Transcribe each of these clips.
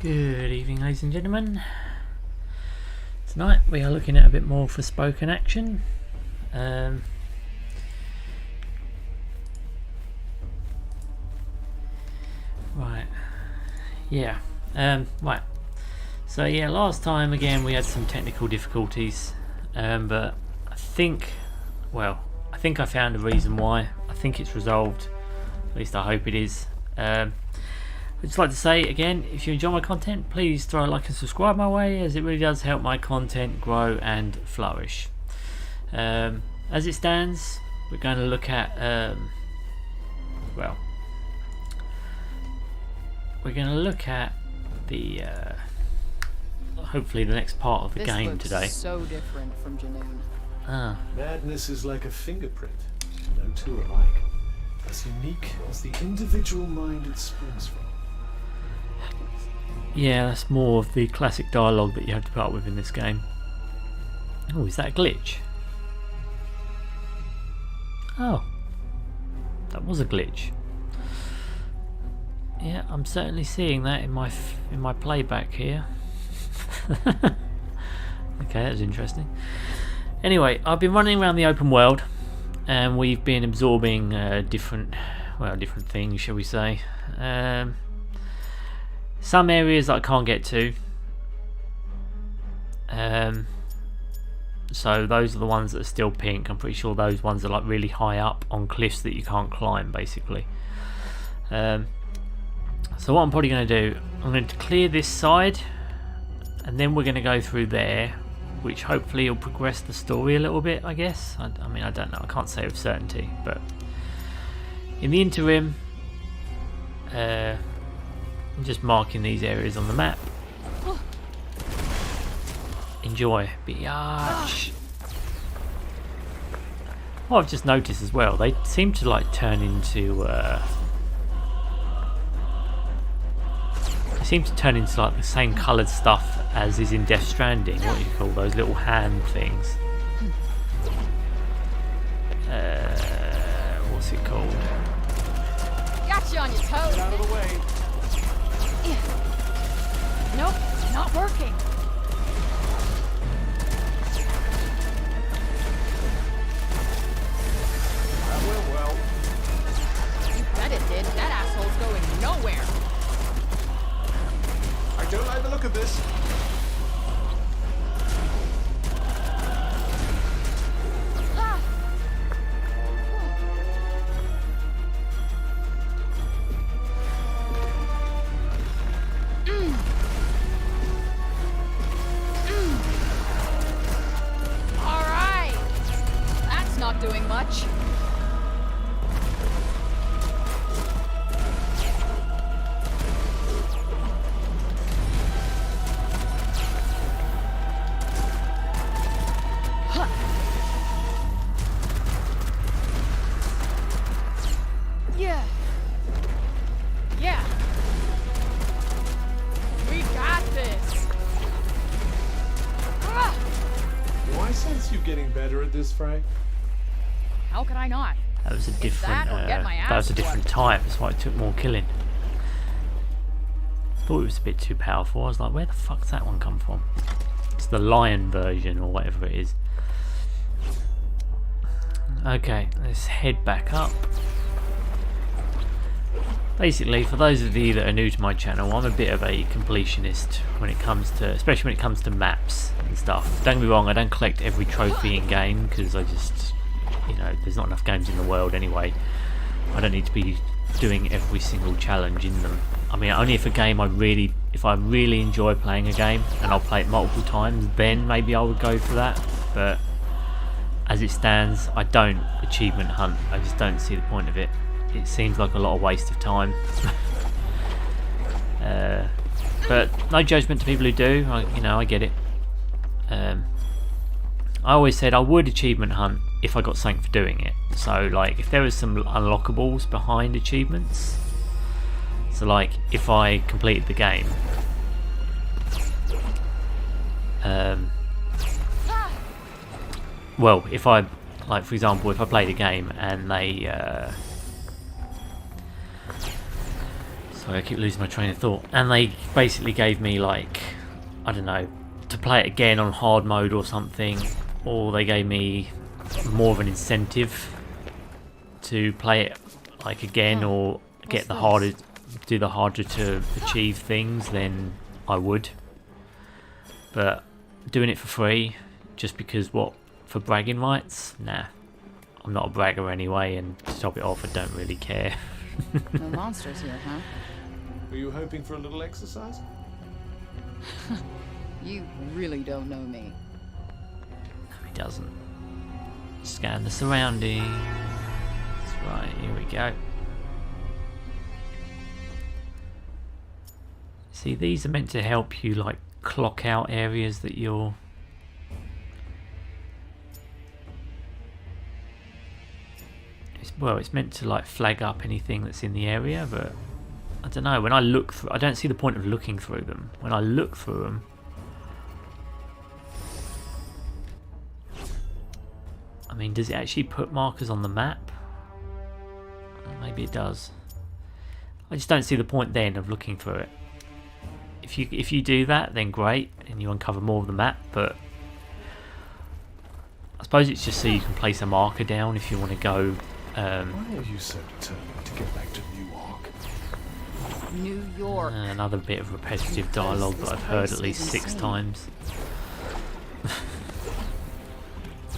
Good evening, ladies and gentlemen. Tonight we are looking at a bit more Forspoken action. Right. Yeah. Right. So yeah, last time again we had some technical difficulties, but I think I found a reason why. I think it's resolved. At least I hope it is. I'd just like to say again, if you enjoy my content, please throw a like and subscribe my way, as it really does help my content grow and flourish. As it stands, we're going to look at we're going to look at the hopefully the next part of the game today. This looks so different from Janoon. Madness is like a fingerprint. No two are alike. As unique as the individual mind it springs from. Yeah, that's more of the classic dialogue that you have to put up with in this game. Oh, is that a glitch? Oh, that was a glitch. Yeah, I'm certainly seeing that in my playback here. Okay, that was interesting. Anyway, I've been running around the open world, and we've been absorbing different things, shall we say. Some areas that I can't get to. So those are the ones that are still pink. I'm pretty sure those ones are like really high up on cliffs that you can't climb, basically. So what I'm probably going to do, I'm going to clear this side, and then we're going to go through there, which hopefully will progress the story a little bit, I guess. I mean, I don't know, I can't say with certainty, but in the interim, I'm just marking these areas on the map. Enjoy, biatch. What I've just noticed as well, they seem to like turn into like the same coloured stuff as is in Death Stranding. What do you call those little hand things? What's it called? Got you on your toes. Get out of the way. Nope, not working. That went well. You bet it did. That asshole's going nowhere. I don't like the look of this. Ah. All right. That's not doing much. Yeah. We got this. Ah! Do I sense you getting better at this, Frey? How could I not? That was a different. that or get my That was a ass different whooped. type. That's why it took more killing. Thought it was a bit too powerful. I was like, where the fuck's that one come from? It's the lion version or whatever it is. Okay, let's head back up. Basically, for those of you that are new to my channel, I'm a bit of a completionist when it comes to, especially when it comes to maps and stuff. Don't get me wrong, I don't collect every trophy in game because I just, you know, there's not enough games in the world anyway. I don't need to be doing every single challenge in them. I mean, only if a game if I really enjoy playing a game and I'll play it multiple times, then maybe I would go for that. But as it stands, I don't achievement hunt. I just don't see the point of it. It seems like a lot of waste of time. But no judgment to people who do. I get it. I always said I would achievement hunt if I got something for doing it. So like if there was some unlockables behind achievements, so like if I completed the game, well, if I, like for example, if I played a game and they Sorry, I keep losing my train of thought. And they basically gave me, like, I don't know, to play it again on hard mode or something, or they gave me more of an incentive to play it like again, or get the harder, do the harder to achieve things, then I would. But doing it for free, just because what, for bragging rights? Nah, I'm not a bragger anyway, and to top it off, I don't really care. No monsters here, huh? Were you hoping for a little exercise? You really don't know me. No, he doesn't. Scan the surroundings. Right, here we go. See, these are meant to help you, like, clock out areas that you're... Well, it's meant to, like, flag up anything that's in the area, but I don't know. When I look through, I don't see the point of looking through them. When I look through them, I mean, does it actually put markers on the map? Maybe it does. I just don't see the point then of looking through it. If you do that, then great, and you uncover more of the map. But I suppose it's just so you can place a marker down if you want to go. Why are you so determined to get back to Newark? New York. Another bit of repetitive dialogue that I've heard at least 6 times.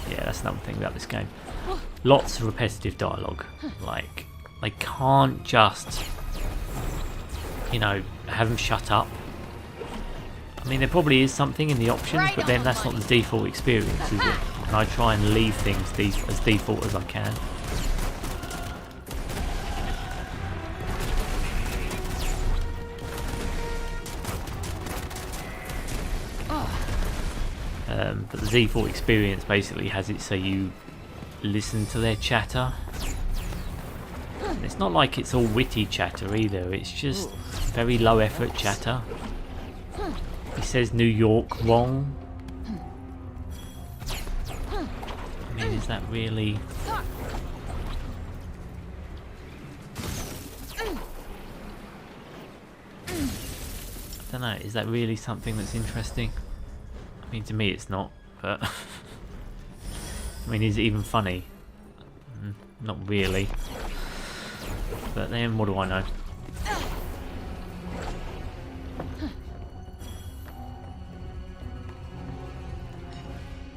Yeah, that's another thing about this game. Lots of repetitive dialogue. Like, they can't just, you know, have them shut up. I mean, there probably is something in the options, but then that's not the default experience, is it? And I try and leave things as default as I can. But the default experience basically has it so you listen to their chatter. And it's not like it's all witty chatter either, it's just very low effort chatter. He says New York wrong. I mean, is that really... I don't know, is that really something that's interesting? I mean, to me it's not, but... I mean, is it even funny? Not really. But then, what do I know?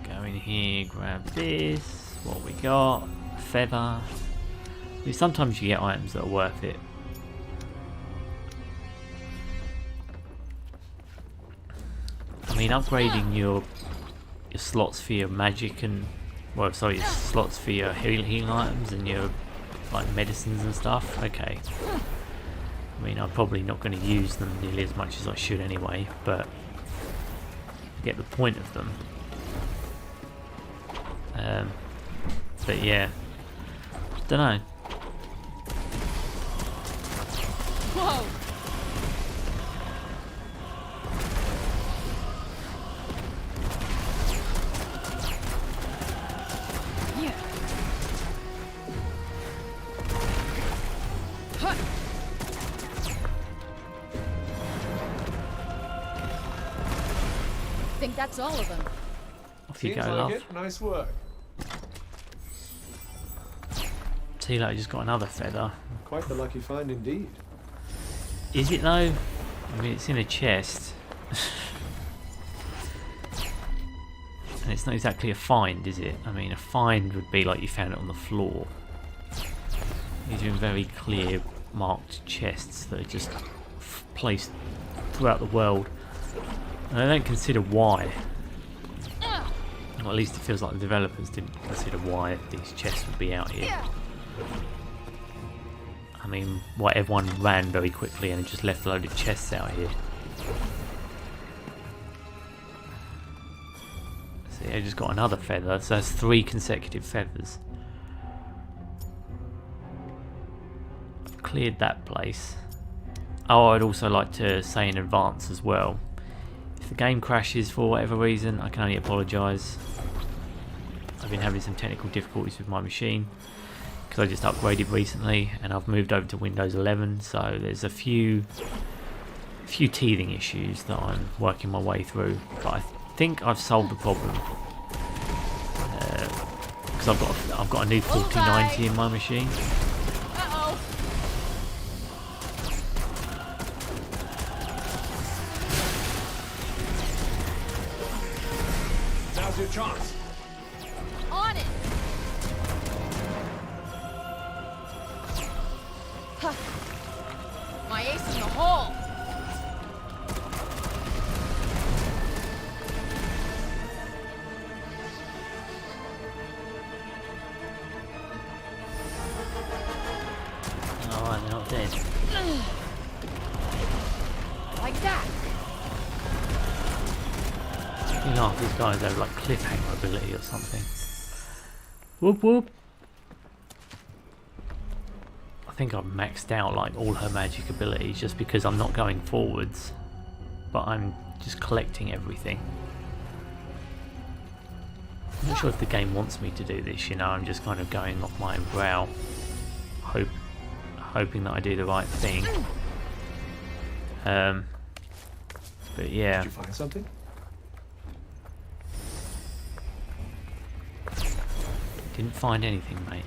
Go in here, grab this. What we got? Feather. I mean, sometimes you get items that are worth it. I mean, upgrading your slots for your magic and, well, sorry, your slots for your healing items and your like medicines and stuff. Okay. I mean, I'm probably not going to use them nearly as much as I should anyway, but I get the point of them. But yeah, don't know. Whoa! I think that's all of them. Off you Seems go, like love. it. Nice work. See, like, I just got another feather. Quite the lucky find indeed. Is it though? I mean, it's in a chest. And it's not exactly a find, is it? I mean, a find would be like you found it on the floor. These are in very clear marked chests that are just placed throughout the world. And I don't consider why. Or at least it feels like the developers didn't consider why these chests would be out here. I mean, what, everyone ran very quickly and just left a load of chests out here. See, I just got another feather, so that's 3 consecutive feathers. I've cleared that place. Oh, I'd also like to say in advance as well, if the game crashes for whatever reason, I can only apologise. I've been having some technical difficulties with my machine. because I just upgraded recently and I've moved over to Windows 11, so there's a few teething issues that I'm working my way through, but I think I've solved the problem, because I've got a new 4090 in my machine. Uh-oh. Now's your chance. On it. Huh. My ace in the hole. Oh, they're not dead. Like that. You know, these guys have like cliffhanger ability or something. Whoop whoop. I think I've maxed out like all her magic abilities just because I'm not going forwards, but I'm just collecting everything. I'm not sure if the game wants me to do this, you know, I'm just kind of going off my own brow, hoping that I do the right thing. But yeah. Did you find something? Didn't find anything, mate.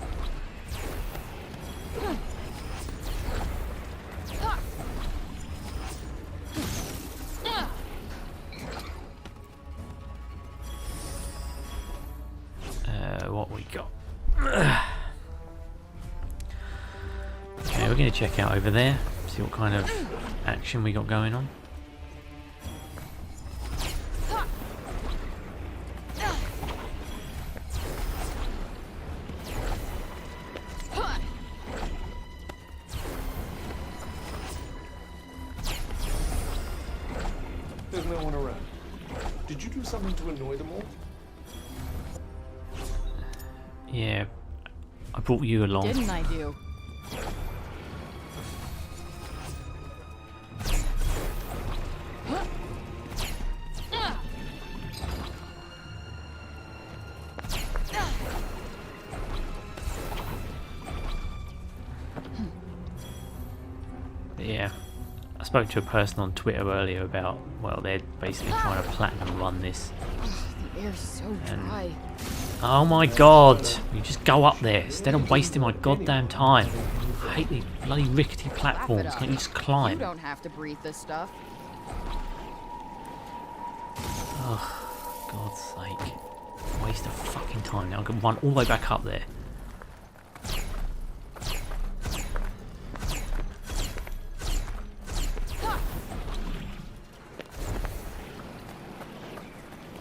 What we got? Okay, we're going to check out over there, see what kind of action we got going on. There's no one around. Did you do something to annoy them all? Yeah, I brought you along. Didn't I do? Yeah, I spoke to a person on Twitter earlier about, well, they're basically trying to platinum run this. The air's so dry. Oh my god, you just go up there instead of wasting my goddamn time. I hate these bloody rickety platforms, can't you just You climb? don't have to breathe this stuff. Oh, God's sake. Waste of fucking time. Now I can run all the way back up there.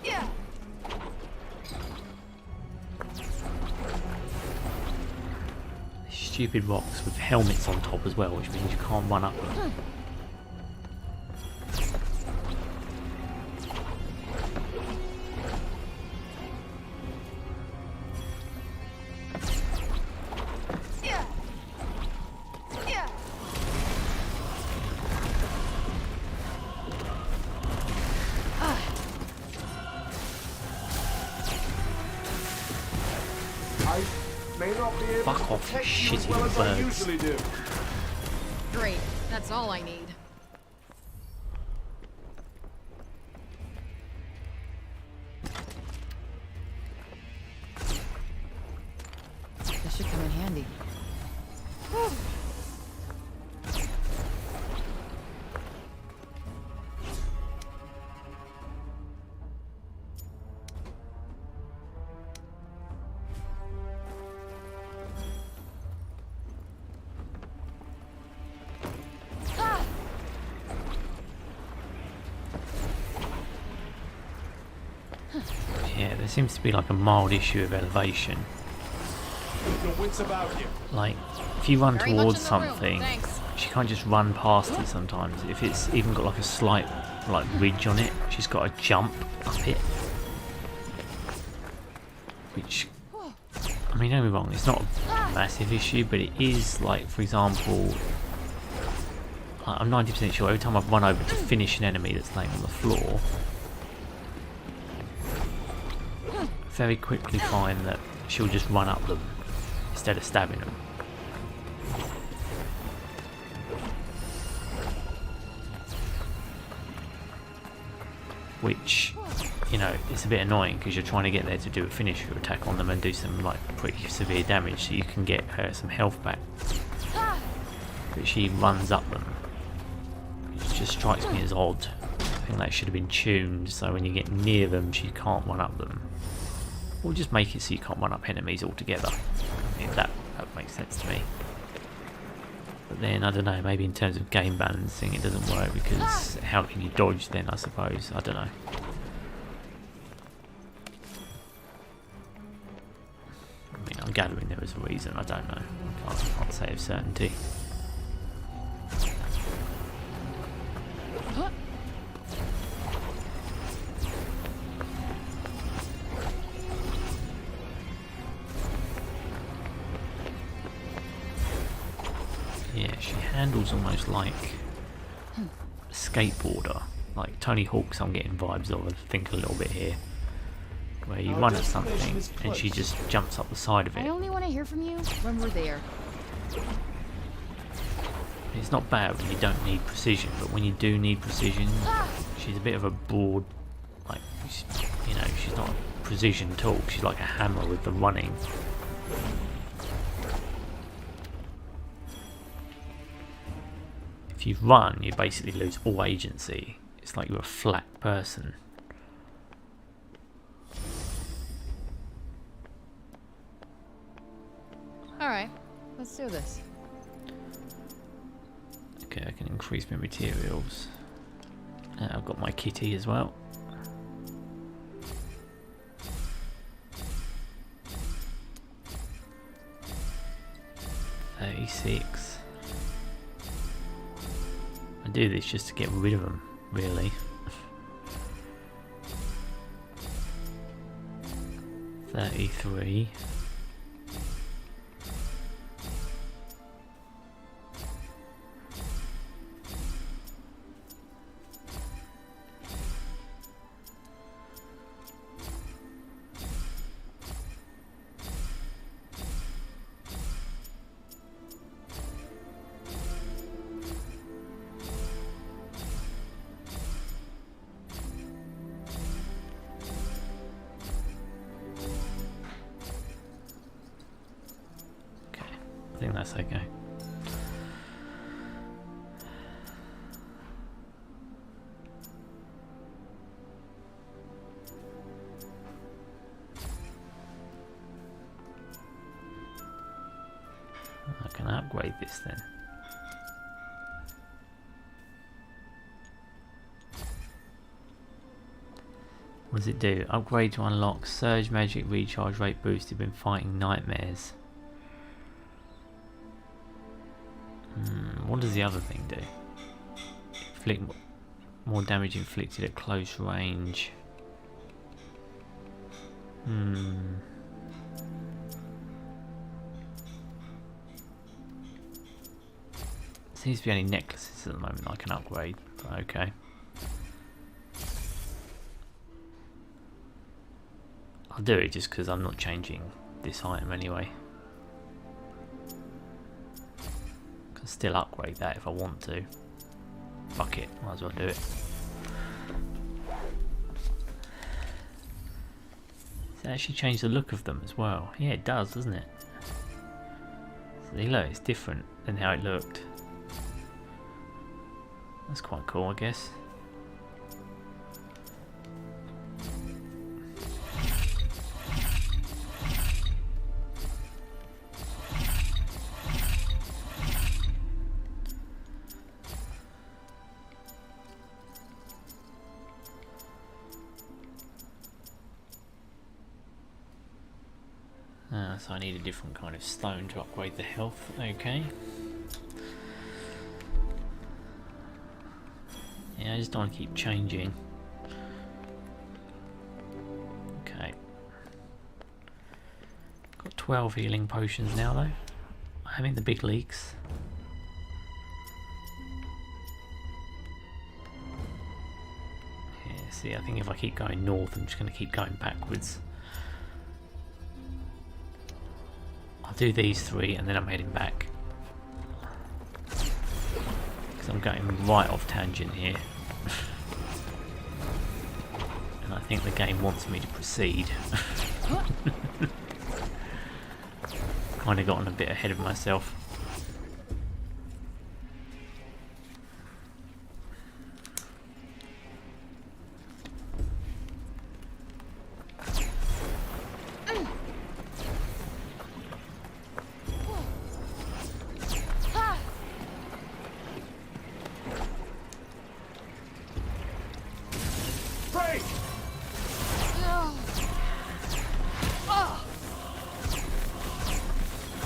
Yeah. Stupid rocks with helmets on top as well, which means you can't run up them. Yeah. Yeah. I may not be able Fuck to off, you protect you as shitty well as I birds. usually do. Great. That's all I need. This should come in handy. Yeah, there seems to be like a mild issue of elevation. Keep your wits about you. Like, if you run Very much towards in the room, something, thanks. she can't just run past it sometimes. If it's even got like a slight like ridge on it, she's got to jump up it. Which, I mean, don't get me wrong, it's not a massive issue, but it is like, for example, I'm 90% sure every time I've run over to finish an enemy that's laying on the floor, very quickly find that she'll just run up them. It's instead of stabbing them. Which, you know, it's a bit annoying because you're trying to get there to do a finisher attack on them and do some like pretty severe damage so you can get some health back. But she runs up them, which just strikes me as odd. I think that should have been tuned so when you get near them she can't run up them. Or just make it so you can't run up enemies altogether. I mean, that makes sense to me. But then, I don't know, maybe in terms of game balancing it doesn't work because how can you dodge then, I suppose? I don't know. I mean, I'm gathering there was a reason, I don't know. I can't say with certainty. Yeah, she handles almost like a skateboarder, like Tony Hawk's. I'm getting vibes of, I think, a little bit here, where you run at something and she just jumps up the side of it. I only want to hear from you when we're there. It's not bad when you don't need precision, but when you do need precision, she's a bit of a broad, like, you know, she's not a precision tool. She's like a hammer with the running. If you run, you basically lose all agency. It's like you're a flat person. Alright, let's do this. Okay, I can increase my materials. I've got my kitty as well. $36. I do this just to get rid of them, really. 33. I think that's okay. I can upgrade this then. What does it do? Upgrade to unlock surge magic recharge rate boosted when fighting nightmares. What does the other thing do? Inflict more damage inflicted at close range. Seems to be only necklaces at the moment I can upgrade, but okay. I'll do it just because I'm not changing this item anyway. Can still upgrade that if I want to. Fuck it, might as well do it. Does it actually change the look of them as well? Yeah, it does, doesn't it? See, look, it's different than how it looked. That's quite cool, I guess. So I need a different kind of stone to upgrade the health. Okay. Yeah, I just don't want to keep changing. Okay. Got 12 healing potions now though. I'm having the big leaks. Yeah, see, I think if I keep going north, I'm just going to keep going backwards. I'll do these 3 and then I'm heading back. Because I'm going right off tangent here. And I think the game wants me to proceed. Kind of gotten a bit ahead of myself.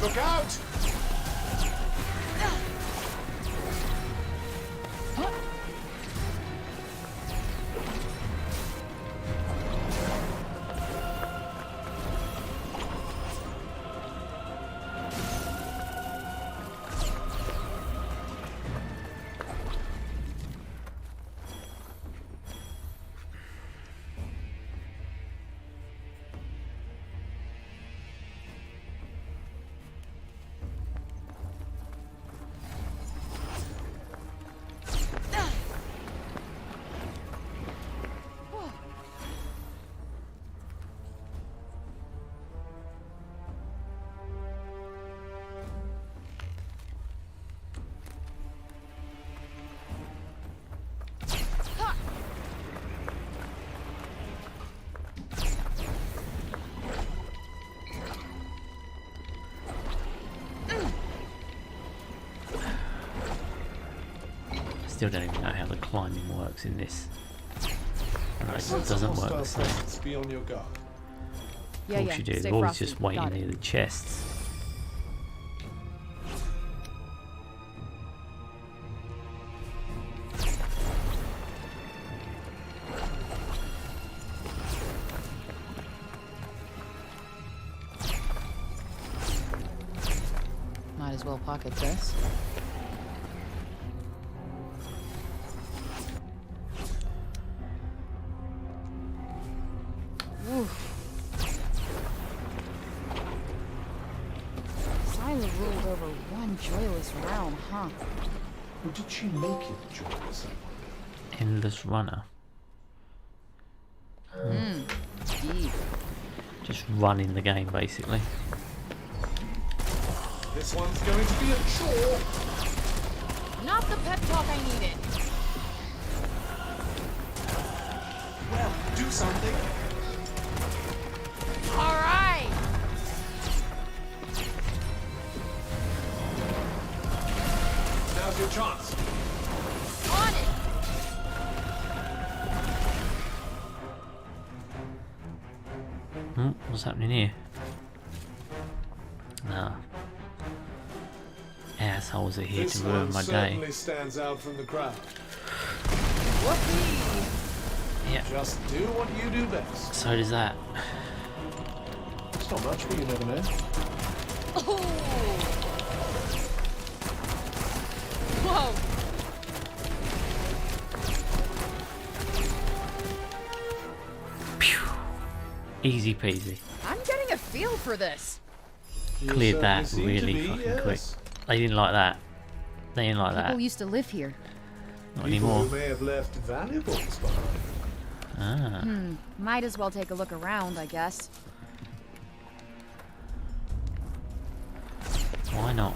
Look out! Still don't even know how the climbing works in this. No, it doesn't work the same. Be on your guard. Of course you do, they're always just waiting near the chests. Might as well pocket this. Sila ruled over one joyless realm, huh? Or did she make it joyous? Endless runner. Deep. Just running the game basically. This one's going to be a chore. Not the pep talk I needed. Well, do something. All right. Now's your chance. On it. What's happening here? No. Assholes are here This to ruin one my day. certainly stands out from the crowd. Whoopee. Yeah, Just do what you do best. so does that. It's not much, but you never know. Oh. Whoa. Phew. Easy peasy. I'm getting a feel for this. You Cleared that certainly seem to really be, fucking quick. yes. They didn't like that. They didn't like People that. used to live here. Not People anymore. who may have left valuables behind. Ah. Might as well take a look around, I guess. Why not?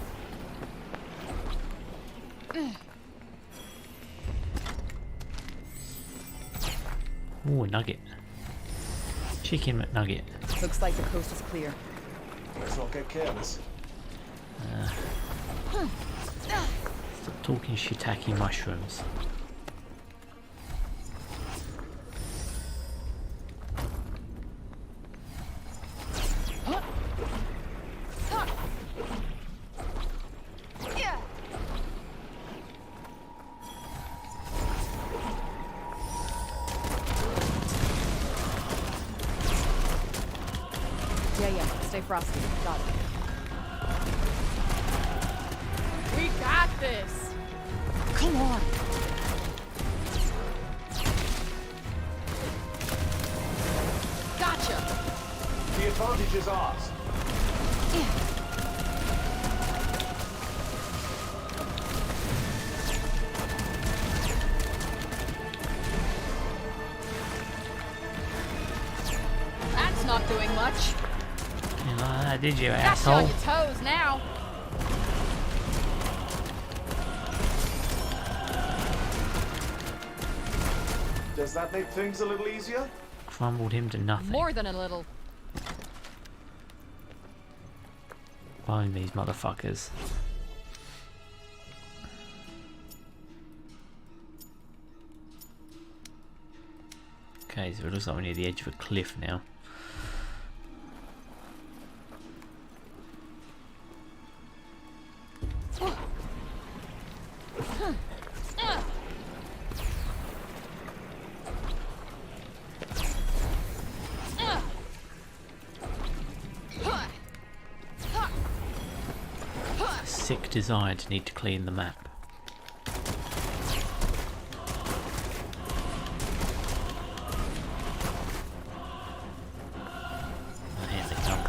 Ooh, a nugget. Chicken McNugget. Looks like the coast is clear. Let's not get careless. Stop talking shiitake mushrooms. Yeah. Yeah. Stay frosty. Got it. We got this. Come on. Gotcha. The advantage is ours. That's not doing much. You like that, did you, Got you asshole? on your toes now. Does that make things a little easier? Crumbled him to nothing. More than a little. Bone these motherfuckers. Okay, so it looks like we're near the edge of a cliff now. Sick desire to need to clean the map. Oh, here they come.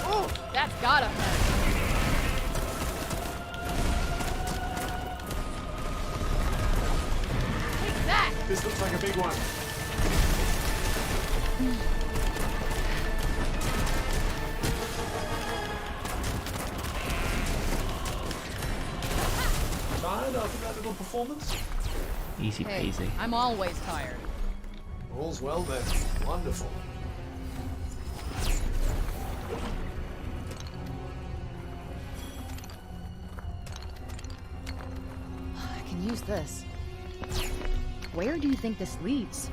Ooh, that's gotta hurt. Take that! This looks like a big one. Tired after that little performance? Easy Hey, peasy. I'm always tired. All's well then. Wonderful. I can use this. Where do you think this leads?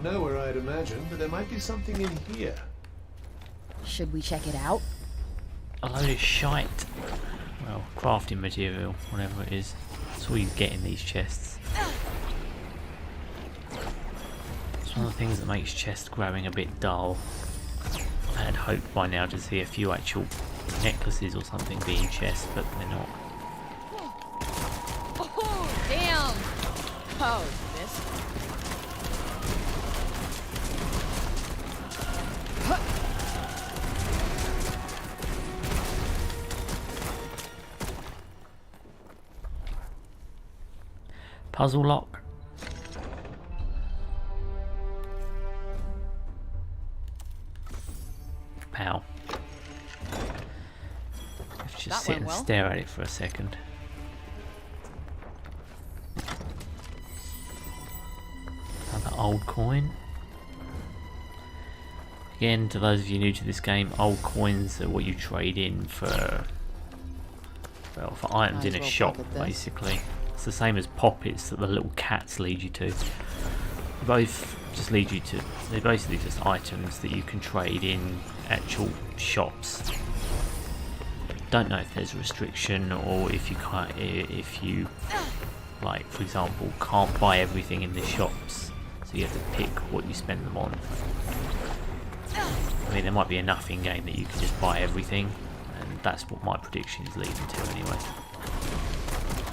Nowhere I'd imagine, but there might be something in here. Should we check it out? A load of shite. Well, crafting material, whatever it is. That's all you get in these chests. It's one of the things that makes chest grabbing a bit dull. I had hoped by now to see a few actual necklaces or something being chests, but they're not. Oh, damn! Oh, this. Puzzle lock. Pow. Let's just That sit went and well. stare at it for a second. Another old coin. Again, to those of you new to this game, old coins are what you trade in for, well, for items Might in as a well shop, pocket this. basically. It's the same as poppets that the little cats lead you to. They both just lead you to, they're basically just items that you can trade in actual shops. Don't know if there's a restriction or if you can't, if you, like for example, can't buy everything in the shops, so you have to pick what you spend them on. I mean, there might be enough in game that you can just buy everything, and that's what my prediction is leading to anyway.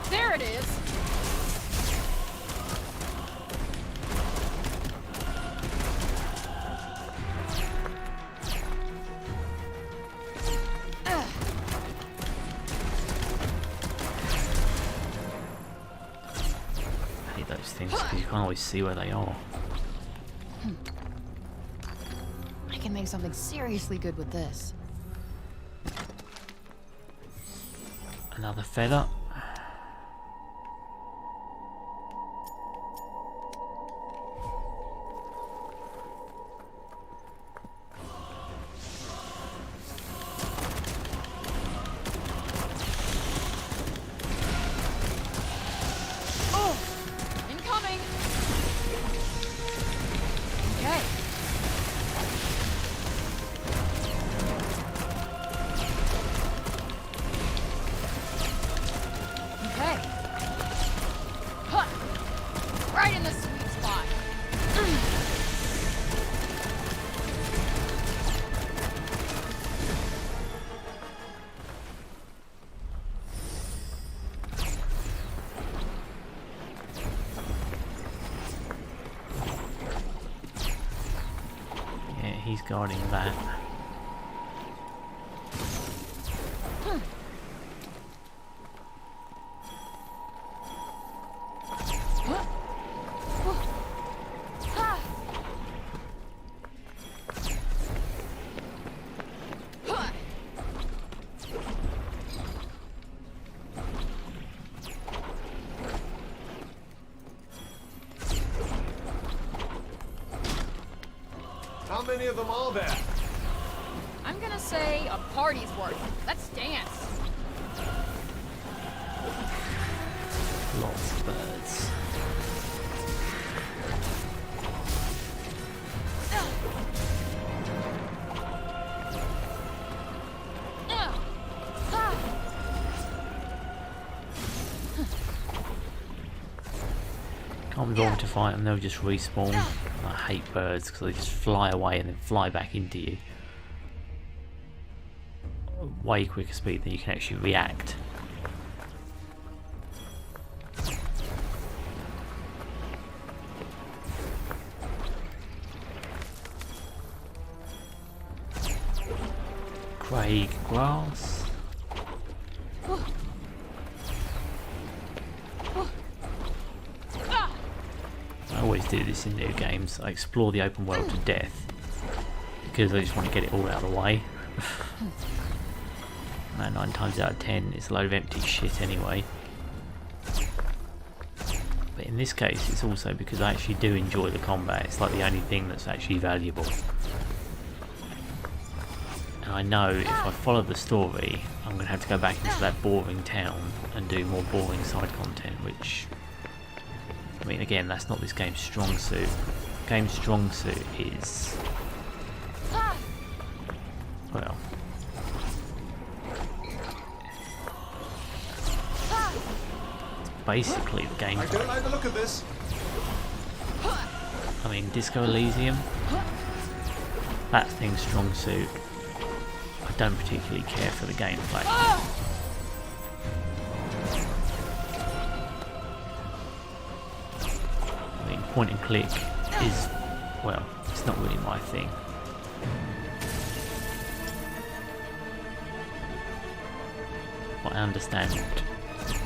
There it is! I hate those things because you can't always see where they are. I can make something seriously good with this. Another feather. Oh! Incoming! Okay. Okay. Huh. Right in the sweet spot. Yeah, he's guarding that. How many of them are there? I'm gonna say a party's worth. Let's dance. Lots of birds. Can't be bothered to fight them, they'll just respawn. I hate birds because they just fly away and then fly back into you. Way quicker speed than you can actually react. Craig grass. I always do this in new games. I explore the open world to death because I just want to get it all out of the way. And 9 times out of 10 it's a load of empty shit anyway. But in this case it's also because I actually do enjoy the combat. It's like the only thing that's actually valuable. And I know if I follow the story I'm going to have to go back into that boring town and do more boring side content, which, I mean, again, that's not this game's strong suit. The game's strong suit is, well, basically the game. I don't like the look of this. I mean, Disco Elysium, that thing's strong suit. I don't particularly care for the gameplay. I mean, point and click is, well, it's not really my thing. But I understand,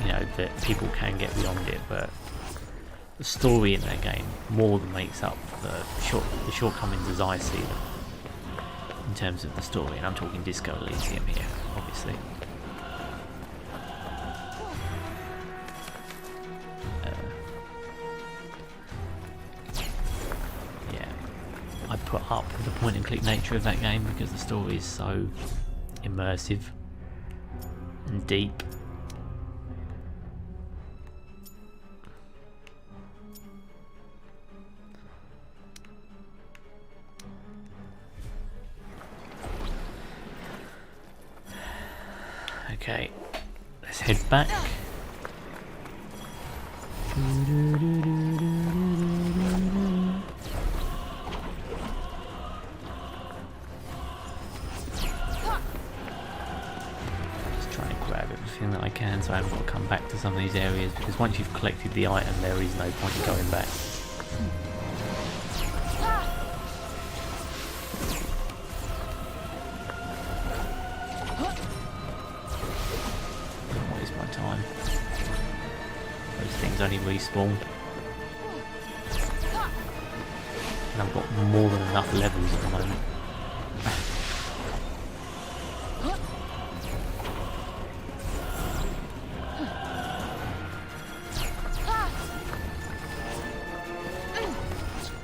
you know, that people can get beyond it, but the story in that game more than makes up the shortcomings as I see them in terms of the story, and I'm talking Disco Elysium here, obviously. Yeah, I put up with the point and click nature of that game because the story is so immersive and deep. Okay, let's head back. Just trying to grab everything that I can so I haven't got to come back to some of these areas, because once you've collected the item there is no point in going back. Only respawn, and I've got more than enough levels at the moment.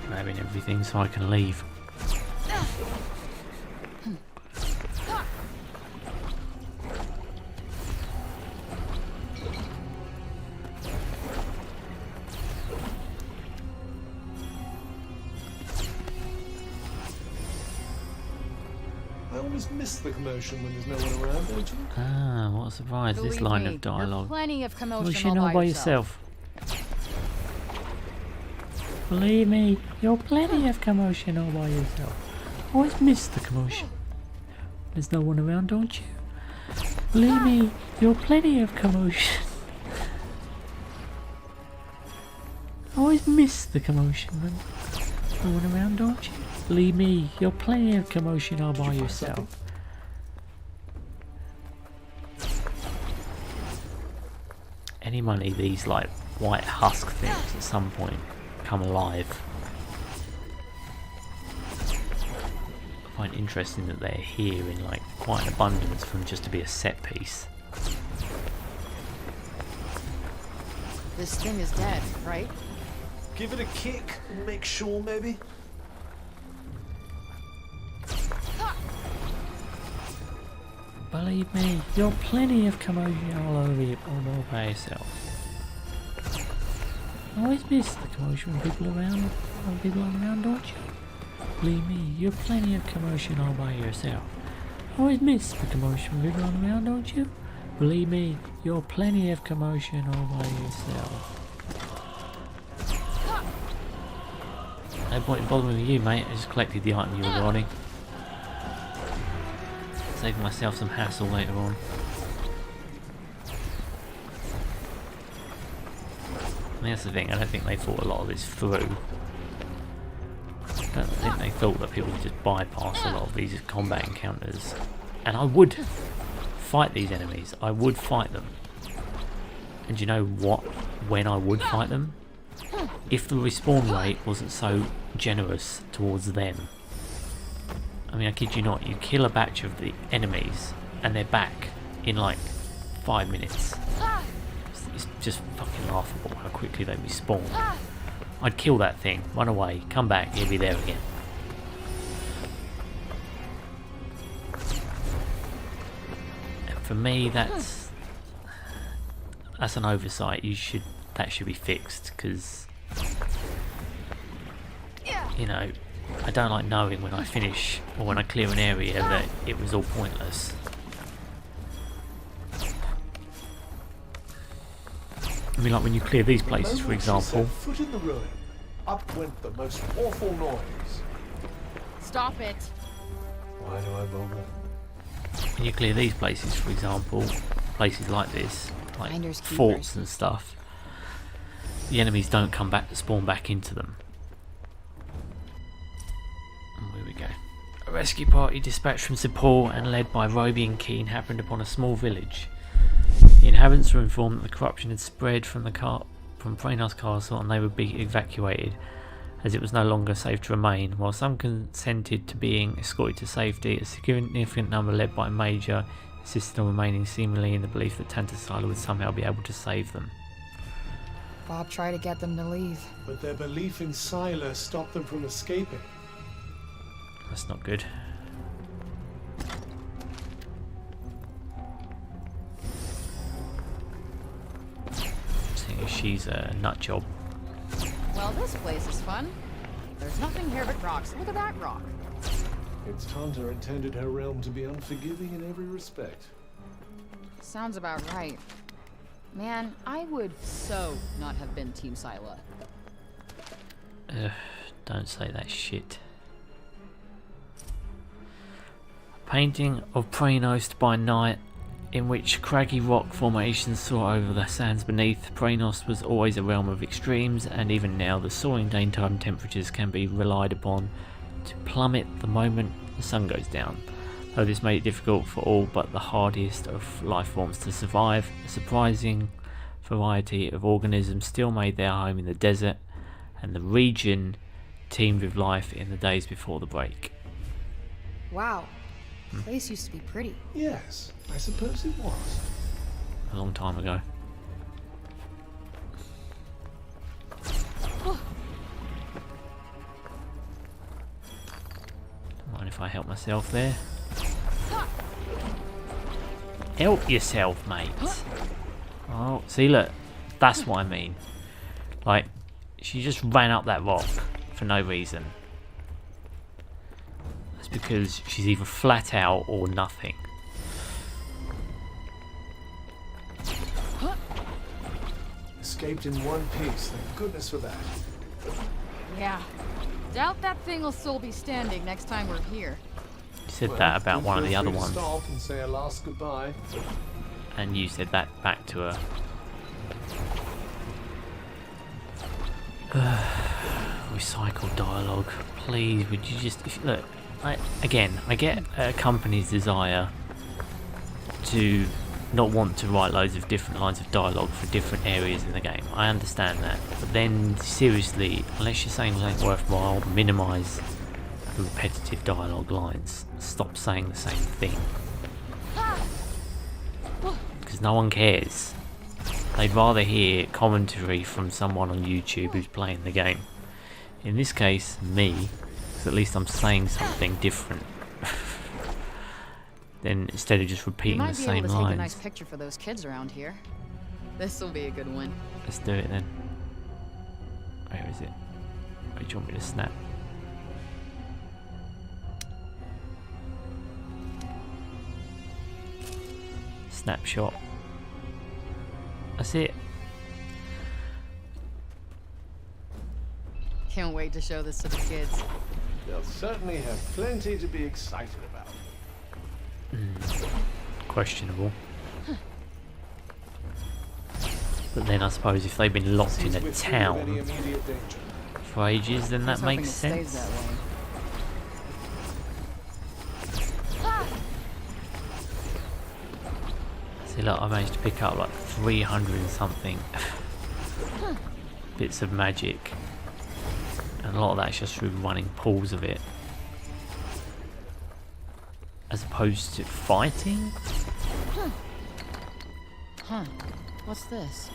Grabbing everything so I can leave. Miss the commotion when there's no one around, don't you? Ah, what a surprise, this line of dialogue. Plenty of commotion Wish you know by yourself. Believe me, you're plenty of commotion all by yourself. Always miss the commotion. There's no one around, don't you? Believe me, you're plenty of commotion. Always miss the commotion when there's no one around, don't you? Believe me, you're plenty of commotion all by yourself. Any money these like white husk things at some point come alive. I find interesting that they're here in like quite an abundance for them just to be a set piece. This thing is dead, right? Give it a kick and make sure, maybe? Believe me, you're plenty of commotion all over you, all by yourself. I always miss the commotion when people are around, don't you? Believe me, you're plenty of commotion all by yourself. I always miss the commotion when people are around, don't you? Believe me, you're plenty of commotion all by yourself. No point in bothering with you, mate. I just collected the item you were wanting. Saving myself some hassle later on. And that's the thing, I don't think they thought a lot of this through. I don't think they thought that people would just bypass a lot of these combat encounters. And I would fight these enemies. I would fight them. And you know what? When I would fight them? If the respawn rate wasn't so generous towards them. I mean, I kid you not, you kill a batch of the enemies and they're back in like 5 minutes. It's just fucking laughable how quickly they respawn. I'd kill that thing, run away, come back, he'll be there again. And for me, that's an oversight. That should be fixed, because you know, I don't like knowing when I finish or when I clear an area that it was all pointless. I mean, like when you clear these places, for example. Foot in the ruin, up went the most awful noise. Stop it. Why do I bother? When you clear these places, for example, places like this, like Finders forts keepers. and stuff, the enemies don't come back to spawn back into them. And here we go. A rescue party dispatched from Sepul and led by Roby and Keen happened upon a small village. The inhabitants were informed that the corruption had spread from Praenos Castle and they would be evacuated, as it was no longer safe to remain. While some consented to being escorted to safety, a significant number led by a major insisted on remaining, seemingly in the belief that Tantas would somehow be able to save them. Bob tried to get them to leave. But their belief in Sila stopped them from escaping. That's not good. Seeing as she's a nut job. Well, this place is fun. There's nothing here but rocks. Look at that rock. Its Tanta intended her realm to be unforgiving in every respect. Sounds about right. Man, I would so not have been Team Sila. Don't say that shit. A painting of Praenos by night, in which craggy rock formations soar over the sands beneath. Praenos was always a realm of extremes, and even now the soaring daytime temperatures can be relied upon to plummet the moment the sun goes down. Though this made it difficult for all but the hardiest of life forms to survive, a surprising variety of organisms still made their home in the desert, and the region teemed with life in the days before the break. Wow. The place used to be pretty. Yes, I suppose it was. A long time ago. Don't mind if I help myself there. Help yourself, mate. Oh, see, look, that's what I mean. Like, she just ran up that rock for no reason. That's because she's either flat out or nothing. Escaped in one piece, thank goodness for that. Yeah. Doubt that thing will still be standing next time we're here. You said that about one of the other ones. Stop and say a last goodbye. And you said that back to her. Recycled dialogue. Please, would you just... look, I get a company's desire to not want to write loads of different lines of dialogue for different areas in the game. I understand that. But then, seriously, unless you're saying something worthwhile, minimise the repetitive dialogue lines. Stop saying the same thing. Because no one cares. They'd rather hear commentary from someone on YouTube who's playing the game. In this case, me, because at least I'm saying something different. then instead of just You repeating the might be same able to take a nice lines. picture for those kids around here. This'll be a good one. Let's do it then. Where is it? Where do you want me to snap? Snapshot. That's it. Can't wait to show this to the kids. They'll certainly have plenty to be excited about. Questionable. But then I suppose if they've been locked in Seems a we're free of any town immediate danger. for ages, then that Here's hoping makes it stays sense. that way. See, look, I managed to pick up like 300 and something bits of magic, and a lot of that's just through running pools of it, as opposed to fighting. Huh. What's this?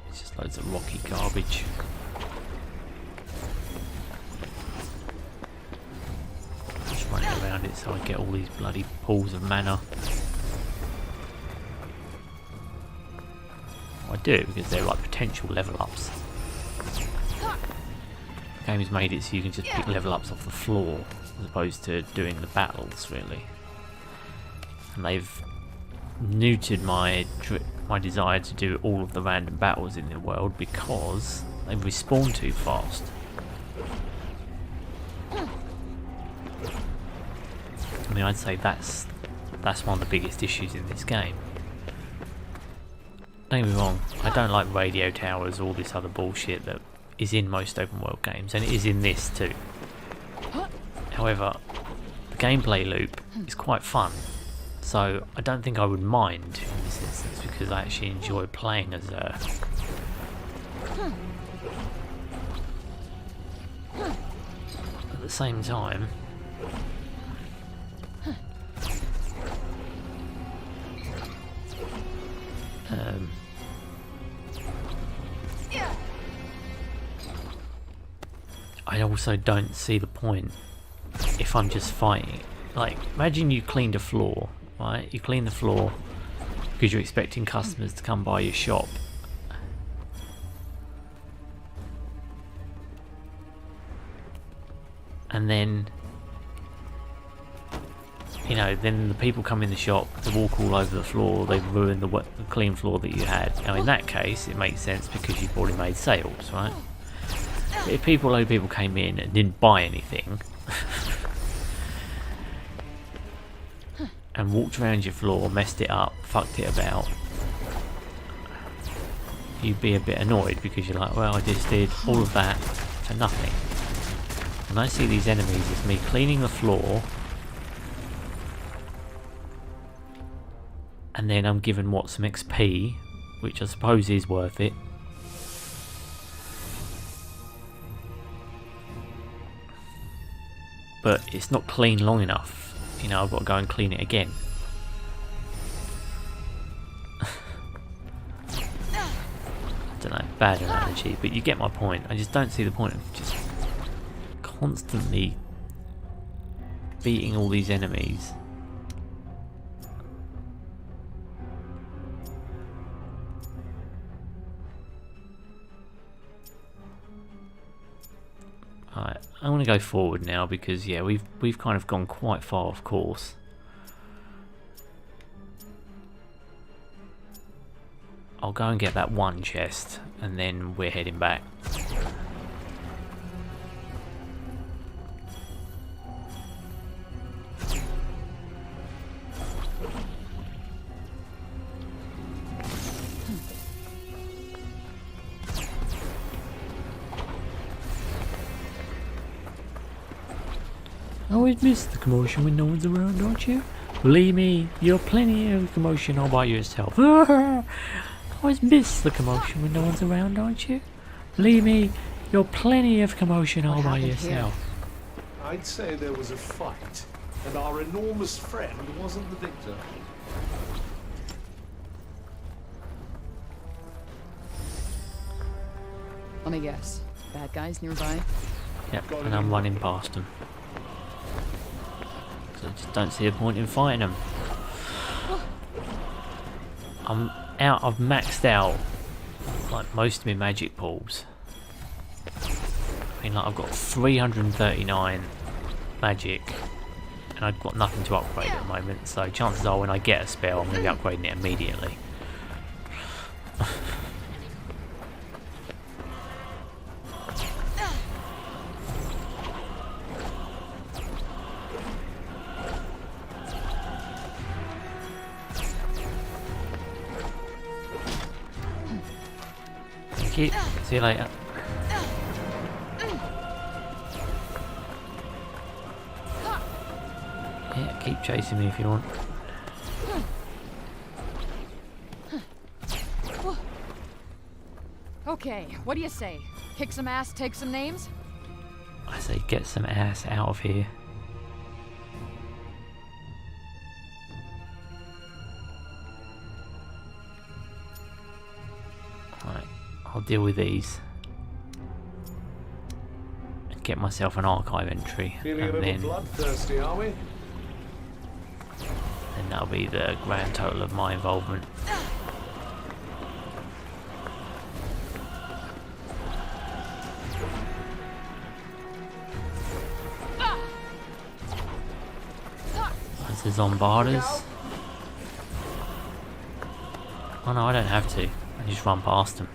It's just loads of rocky garbage. Just running around it so I get all these bloody pools of mana. I do, because they're like potential level ups. The game has made it so you can just pick level ups off the floor as opposed to doing the battles, really. And they've neutered my desire to do all of the random battles in the world because they respawn too fast. I mean, I'd say that's one of the biggest issues in this game. Don't get me wrong, I don't like radio towers or all this other bullshit that is in most open world games, and it is in this too. However, the gameplay loop is quite fun, so I don't think I would mind in this instance because I actually enjoy playing as a... At the same time, I also don't see the point if I'm just fighting. Like, imagine you cleaned a floor, right? You clean the floor because you're expecting customers to come by your shop. And then, you know, then the people come in the shop, they walk all over the floor, they ruin the clean floor that you had. Now in that case, it makes sense because you've already made sales, right? But if loads of people came in and didn't buy anything and walked around your floor, messed it up, fucked it about, you'd be a bit annoyed because you're like, well, I just did all of that for nothing. And I see these enemies as me cleaning the floor, and then I'm given what, some XP, which I suppose is worth it. But it's not clean long enough. You know, I've got to go and clean it again. I don't know, bad analogy, but you get my point. I just don't see the point of just constantly beating all these enemies. Alright, I want to go forward now because yeah, we've kind of gone quite far off course. I'll go and get that one chest and then we're heading back. Always miss the commotion when no one's around, don't you? Believe me, you're plenty of commotion all by yourself. Always miss the commotion when no one's around, don't you? Believe me, you're plenty of commotion all by yourself. I'd say there was a fight, and our enormous friend wasn't the victor. Let me guess. Bad guys nearby? Yep, and I'm running past them. 'cause I just don't see a point in fighting them. I've maxed out like most of my magic pools. I mean, like I've got 339 magic, and I've got nothing to upgrade at the moment. So chances are, when I get a spell, I'm going to be upgrading it immediately. Thank you. See you later. Yeah, keep chasing me if you want. Okay, what do you say? Kick some ass, take some names? I say get some ass out of here. Right, I'll deal with these. And get myself an archive entry. Feeling a And little then bloodthirsty, are we? that'll be the grand total of my involvement. This is on Barters. Oh no, I don't have to. I just run past them.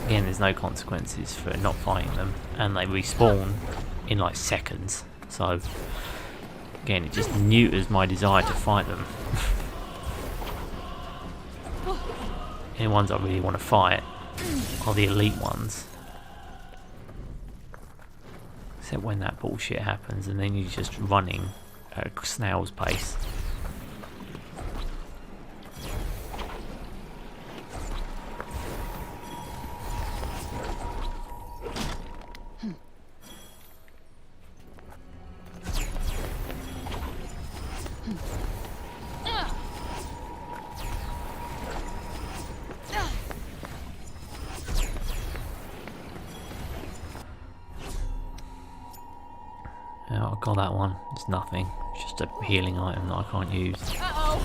Again, there's no consequences for not fighting them, and they respawn in like seconds. So again, it just neuters my desire to fight them. The only ones I really want to fight are the elite ones. Except when that bullshit happens, and then you're just running at a snail's pace. Oh, I got that one. It's nothing. It's just a healing item that I can't use. Uh-oh!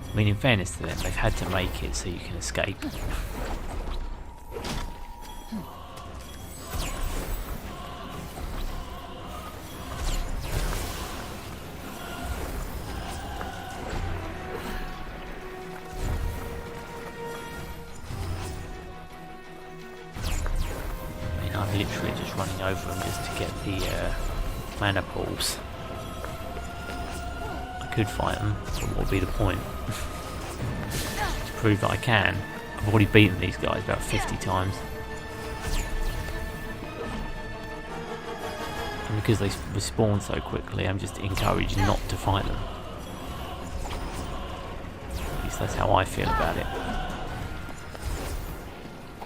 I mean, in fairness to them, they've had to make it so you can escape. I'm literally just running over them just to get the mana pools. I could fight them, but what would be the point? To prove that I can. I've already beaten these guys about 50 times. And because they respawn so quickly, I'm just encouraged not to fight them. At least that's how I feel about it.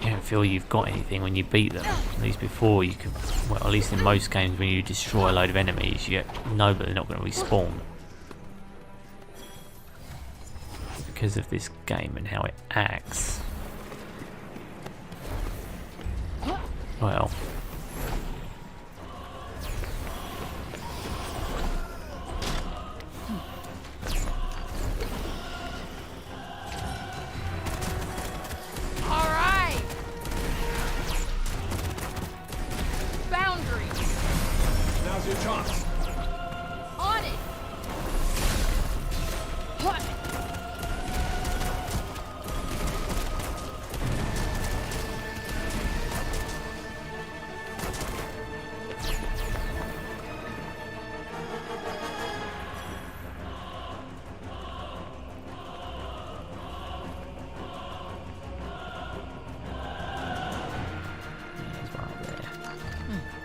You don't feel you've got anything when you beat them. At least before you could, well, at least in most games when you destroy a load of enemies, you know that they're not going to respawn. Because of this game and how it acts. Well. Now's your chance. On it!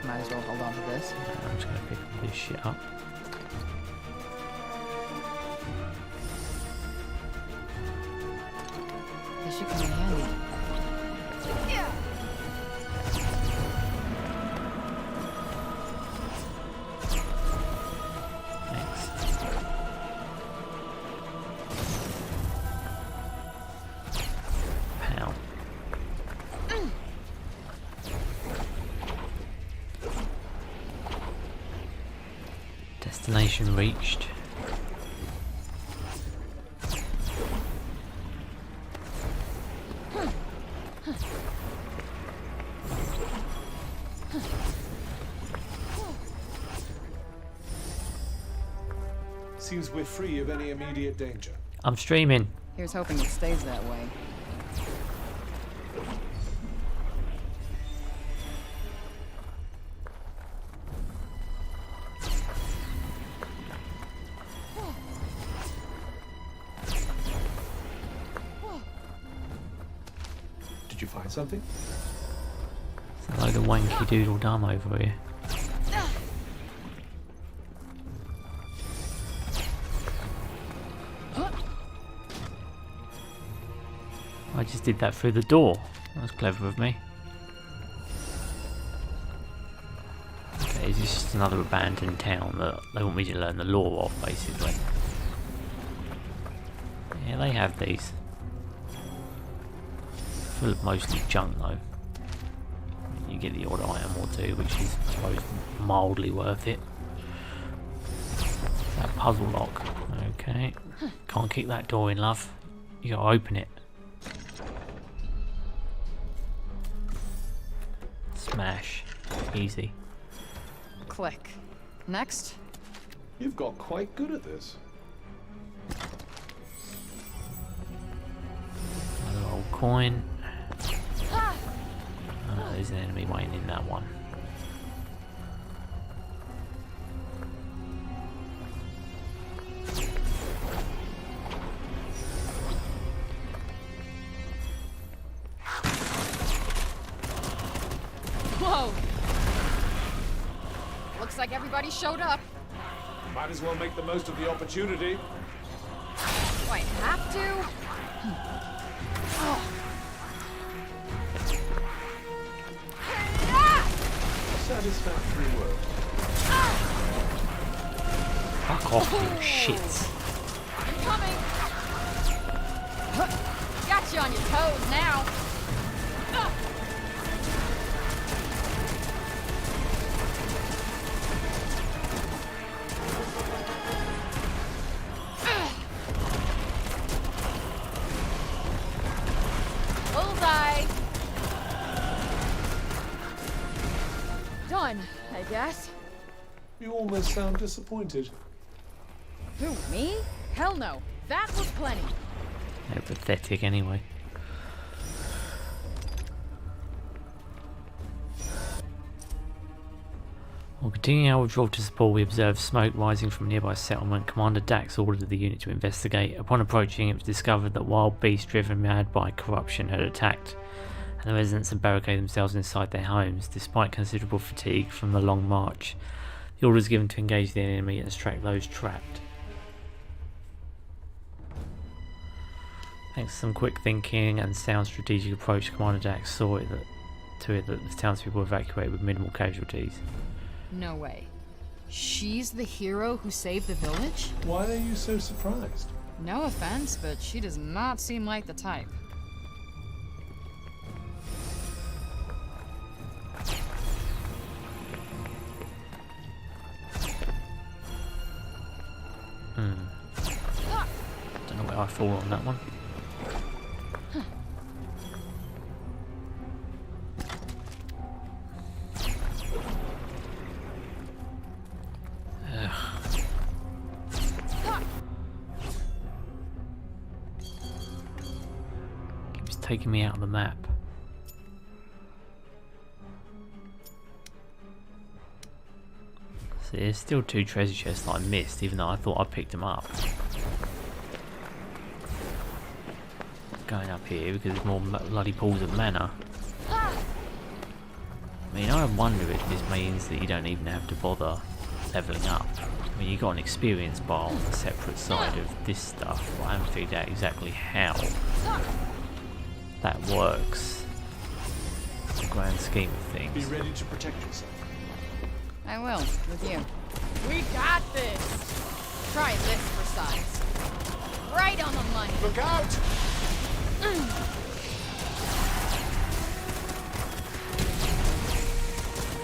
Might as well hold on to this. I'm just going to pick this shit up. This should come in handy. Thanks. Destination reached. Seems we're free of any immediate danger. I'm streaming. Here's hoping it stays that way. Did you find something? It's a load of wanky doodle dum over here. I just did that through the door. That was clever of me. Okay, is this just another abandoned town that they want me to learn the lore of, basically? Yeah, they have these. Full of mostly junk though. You get the odd item or two, which is, I suppose, mildly worth it. That puzzle lock. Okay. Can't kick that door in, love. You gotta open it. Smash. Easy. Click. Next. You've got quite good at this. Another old coin. There's an enemy waiting in that one. Whoa! Looks like everybody showed up. Might as well make the most of the opportunity. Do I have to? Oh. Satisfactory work. Fuck off, you shits. I'm coming. Got you on your toes now. Bullseye. Done, I guess. You almost sound disappointed. Who, me? Hell no. That was plenty. They're pathetic anyway. While continuing our withdrawal to support, we observed smoke rising from a nearby settlement. Commander Dax ordered the unit to investigate. Upon approaching, it was discovered that wild beasts driven mad by corruption had attacked, and the residents had barricaded themselves inside their homes. Despite considerable fatigue from the long march, the order was given to engage the enemy and extract those trapped. Thanks to some quick thinking and sound strategic approach, Commander Dax saw it that the townspeople were evacuated with minimal casualties. No way. She's the hero who saved the village? Why are you so surprised? No offense, but she does not seem like the type. Don't know where I fall on that one. Keeps taking me out of the map. See, there's still 2 treasure chests that I missed, even though I thought I picked them up. Going up here because there's more bloody pools of mana. I mean, I wonder if this means that you don't even have to bother leveling up. I mean, you've got an experience bar on the separate side of this stuff, but I haven't figured out exactly how that works in the grand scheme of Be things. ready to protect yourself. I will, with you. We got this! Try this for size. Right on the money. Look out!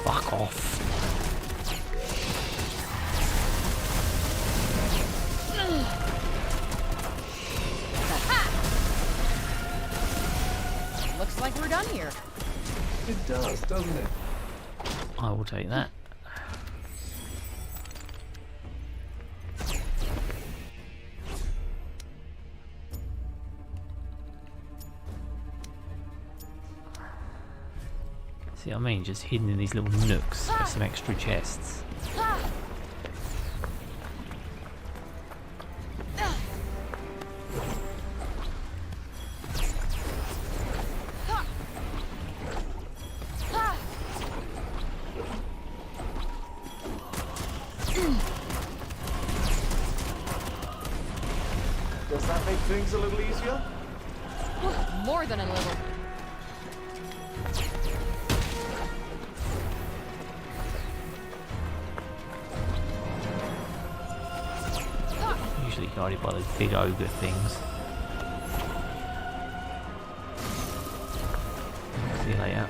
Fuck off. fun here. It does, doesn't it? I will take that. See what I mean? Just hidden in these little nooks are some extra chests. Does that make things a little easier? More than a little. Usually guided by those big ogre things. See you later.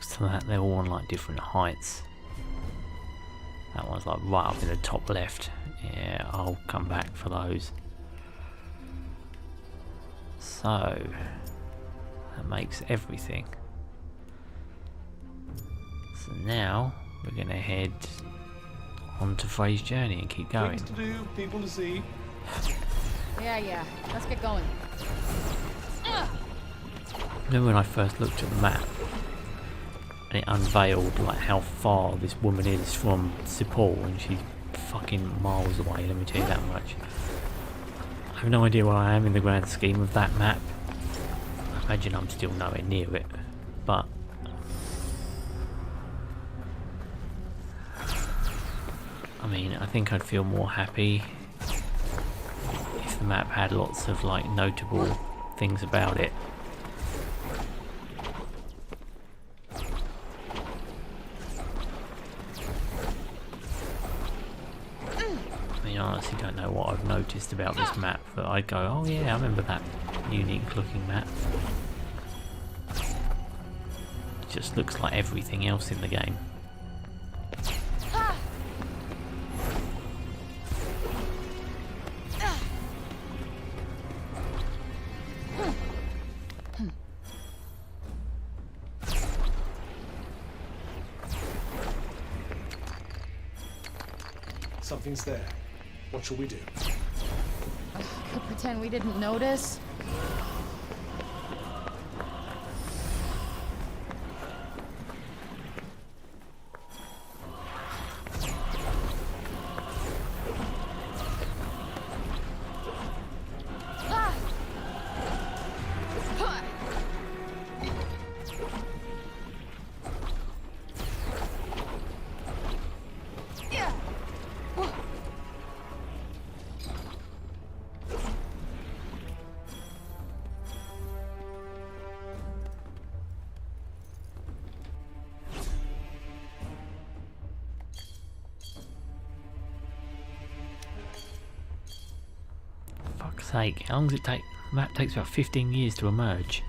So that they're all on like different heights. That one's like right up in the top left. Yeah, I'll come back for those. So that makes everything. So now we're gonna head on to Frey's journey and keep going. Things to do, people to see. Yeah. Let's get going. Remember when I first looked at the map and it unveiled like how far this woman is from Sepul, and she's fucking miles away, let me tell you that much. I have no idea where I am in the grand scheme of that map. I imagine I'm still nowhere near it, but I mean, I think I'd feel more happy if the map had lots of like notable things about it. I honestly don't know what I've noticed about this map that I'd go, oh yeah, I remember that unique looking map. It just looks like everything else in the game. Something's there. What shall we do? Could pretend we didn't notice. Fuck's sake, how long does it take? The map takes about 15 years to emerge.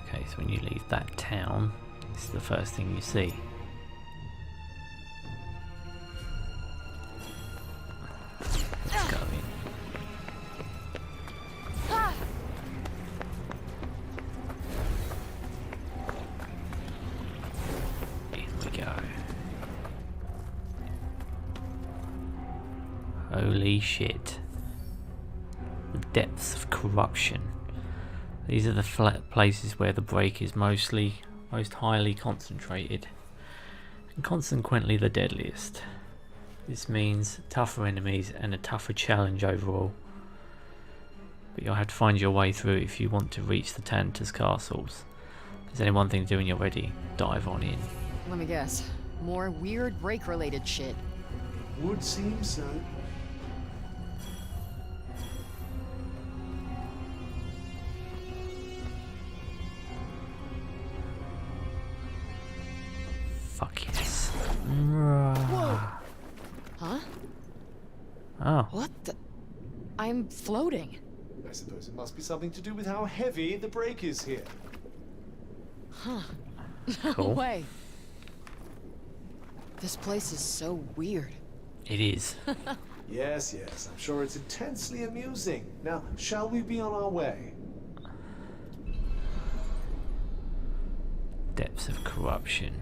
Okay, so when you leave that town, this is the first thing you see. Let's go in. In we go. Holy shit. The depths of corruption. These are the flat places where the break is mostly most highly concentrated, and consequently the deadliest. This means tougher enemies and a tougher challenge overall. But you'll have to find your way through if you want to reach the Tantas castles. If there's only one thing to do when you're ready, dive on in. Let me guess. More weird break-related shit. Would seem so. Fuck yes. Whoa! Huh? Oh. What the? I'm floating. I suppose it must be something to do with how heavy the brake is here. Huh. Cool. No way. This place is so weird. It is. Yes, yes, I'm sure it's intensely amusing. Now, shall we be on our way? Depths of corruption.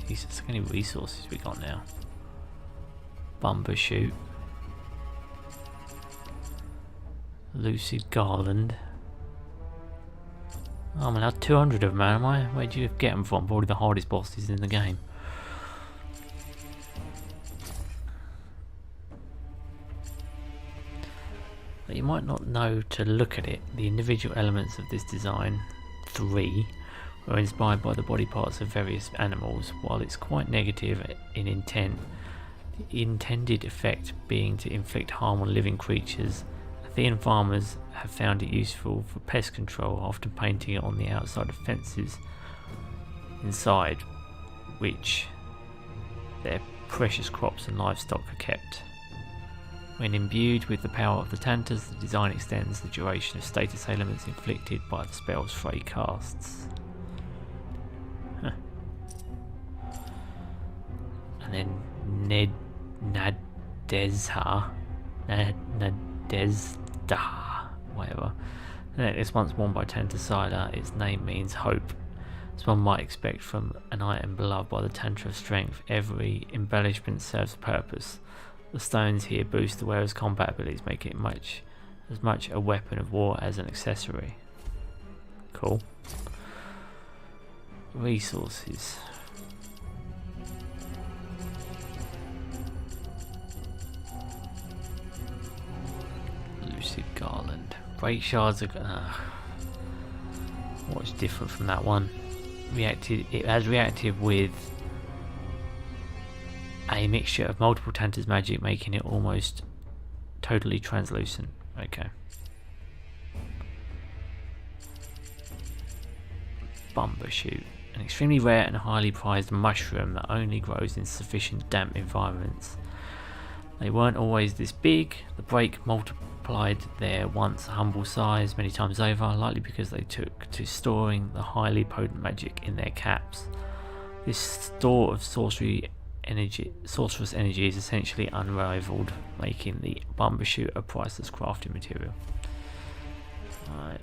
Jesus, how many resources we got now? Bumbershoot. Lucid Garland. Oh, I'm allowed 200 of them, am I? Where'd you get them from? Probably the hardest bosses in the game. But you might not know to look at it. The individual elements of this design, 3, were inspired by the body parts of various animals. While it's quite negative in intent, the intended effect being to inflict harm on living creatures, Athian farmers have found it useful for pest control, often painting it on the outside of fences inside which their precious crops and livestock are kept. When imbued with the power of the Tantas, the design extends the duration of status elements inflicted by the spells Frey casts. Huh. And then Nadezha, whatever. It's once worn by Tantasila. Its name means hope. As one might expect from an item beloved by the Tantra of strength, every embellishment serves a purpose. The stones here boost the wearer's combat abilities, making it as much a weapon of war as an accessory. Cool. Resources. Lucid Garland. Break shards are... what's different from that one? It has reacted with a mixture of multiple Tantas magic, making it almost totally translucent. Okay. Bumbershoot. An extremely rare and highly prized mushroom that only grows in sufficient damp environments. They weren't always this big. The break multiplied their once humble size many times over, likely because they took to storing the highly potent magic in their caps. This store of sorcerous energy is essentially unrivaled, making the Bumbershoot a priceless crafting material. Alright.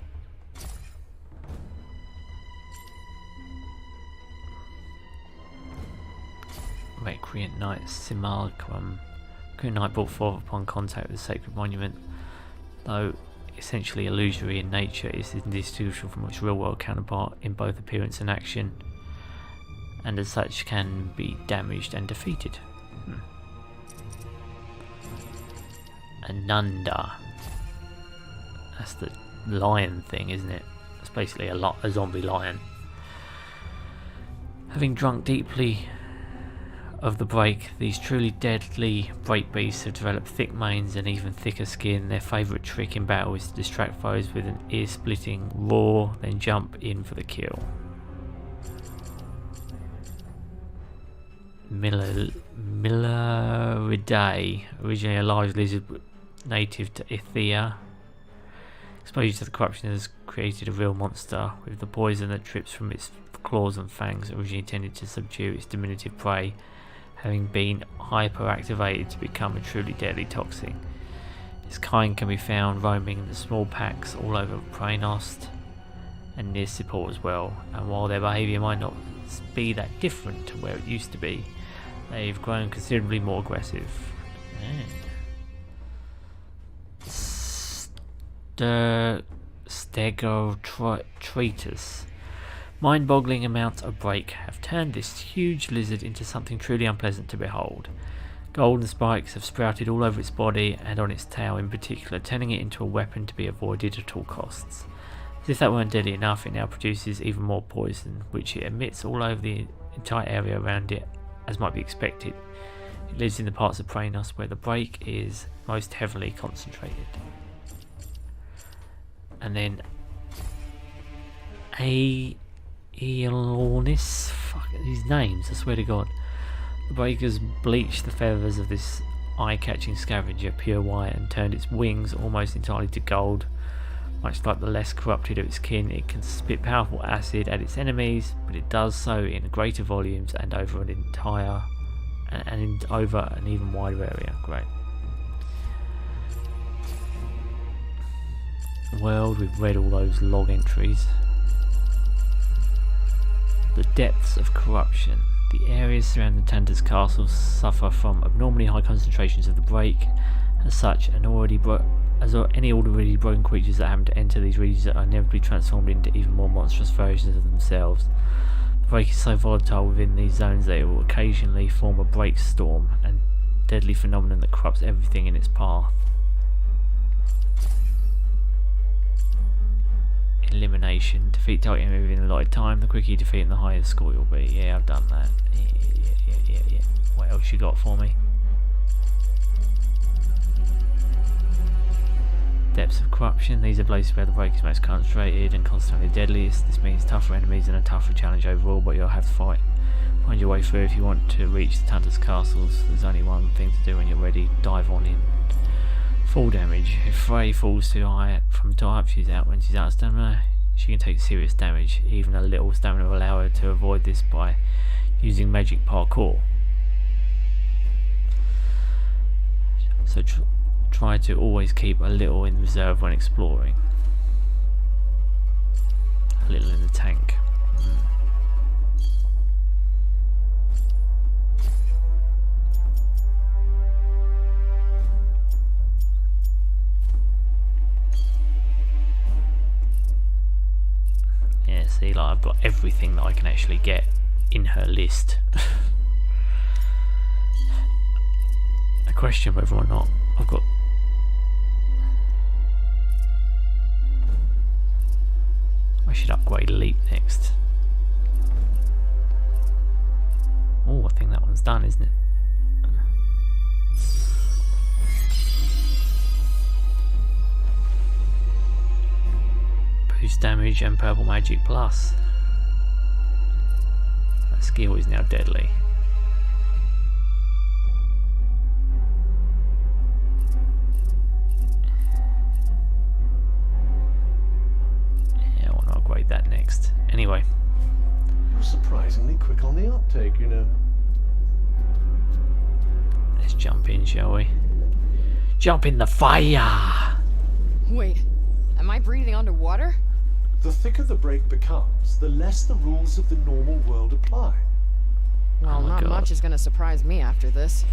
Recreant Knight Simulacrum. Recreant Knight brought forth upon contact with the sacred monument. Though essentially illusory in nature, it is indistinguishable from its real-world counterpart in both appearance and action, and as such can be damaged and defeated. Ananda. That's the lion thing, isn't it? It's basically a zombie lion. Having drunk deeply of the break, these truly deadly break beasts have developed thick manes and even thicker skin. Their favourite trick in battle is to distract foes with an ear-splitting roar, then jump in for the kill. Milleridae, originally a large lizard native to Athia. Exposure to the corruption has created a real monster, with the poison that drips from its claws and fangs originally intended to subdue its diminutive prey, having been hyperactivated to become a truly deadly toxin. Its kind can be found roaming in the small packs all over Praenost and near Siport as well, and while their behaviour might not be that different to where it used to be, they've grown considerably more aggressive. Yeah. Stegotritus. Mind-boggling amounts of break have turned this huge lizard into something truly unpleasant to behold. Golden spikes have sprouted all over its body and on its tail in particular, turning it into a weapon to be avoided at all costs. As if that weren't deadly enough, it now produces even more poison, which it emits all over the entire area around it, as might be expected. It lives in the parts of Praenos where the break is most heavily concentrated. And then Aeolonis, fuck these names, I swear to God. The breakers bleached the feathers of this eye-catching scavenger pure white and turned its wings almost entirely to gold. Much like the less corrupted of its kin, it can spit powerful acid at its enemies, but it does so in greater volumes and over an even wider area. Great. World, we've read all those log entries. The depths of corruption. The areas surrounding the Tantas castle suffer from abnormally high concentrations of the break. As such, any already broken creatures that happen to enter these regions are inevitably transformed into even more monstrous versions of themselves. The break is so volatile within these zones that it will occasionally form a break storm, a deadly phenomenon that corrupts everything in its path. Elimination. Defeat target enemy within a allotted time. The quicker you defeat him, the higher the score you'll be. Yeah, I've done that. Yeah. What else you got for me? Depths of corruption. These are places where the break is most concentrated and consequently deadliest. This means tougher enemies and a tougher challenge overall, but you'll have to find your way through if you want to reach the Tantas castles. There's only one thing to do when you're ready. Dive on in. Full damage. If Frey falls too high from top, when she's out of stamina, she can take serious damage. Even a little stamina will allow her to avoid this by using magic parkour. So try to always keep a little in reserve when exploring. A little in the tank. Yeah, see, like I've got everything that I can actually get in her list. I question whether or not I've got. I should upgrade Leap next. Oh, I think that one's done, isn't it? Boost damage and purple magic plus. That skill is now deadly. That next. Anyway. You're surprisingly quick on the uptake, you know. Let's jump in, shall we? Jump in the fire! Wait, am I breathing underwater? The thicker the break becomes, the less the rules of the normal world apply. Well, Oh my not God. much is gonna surprise me after this.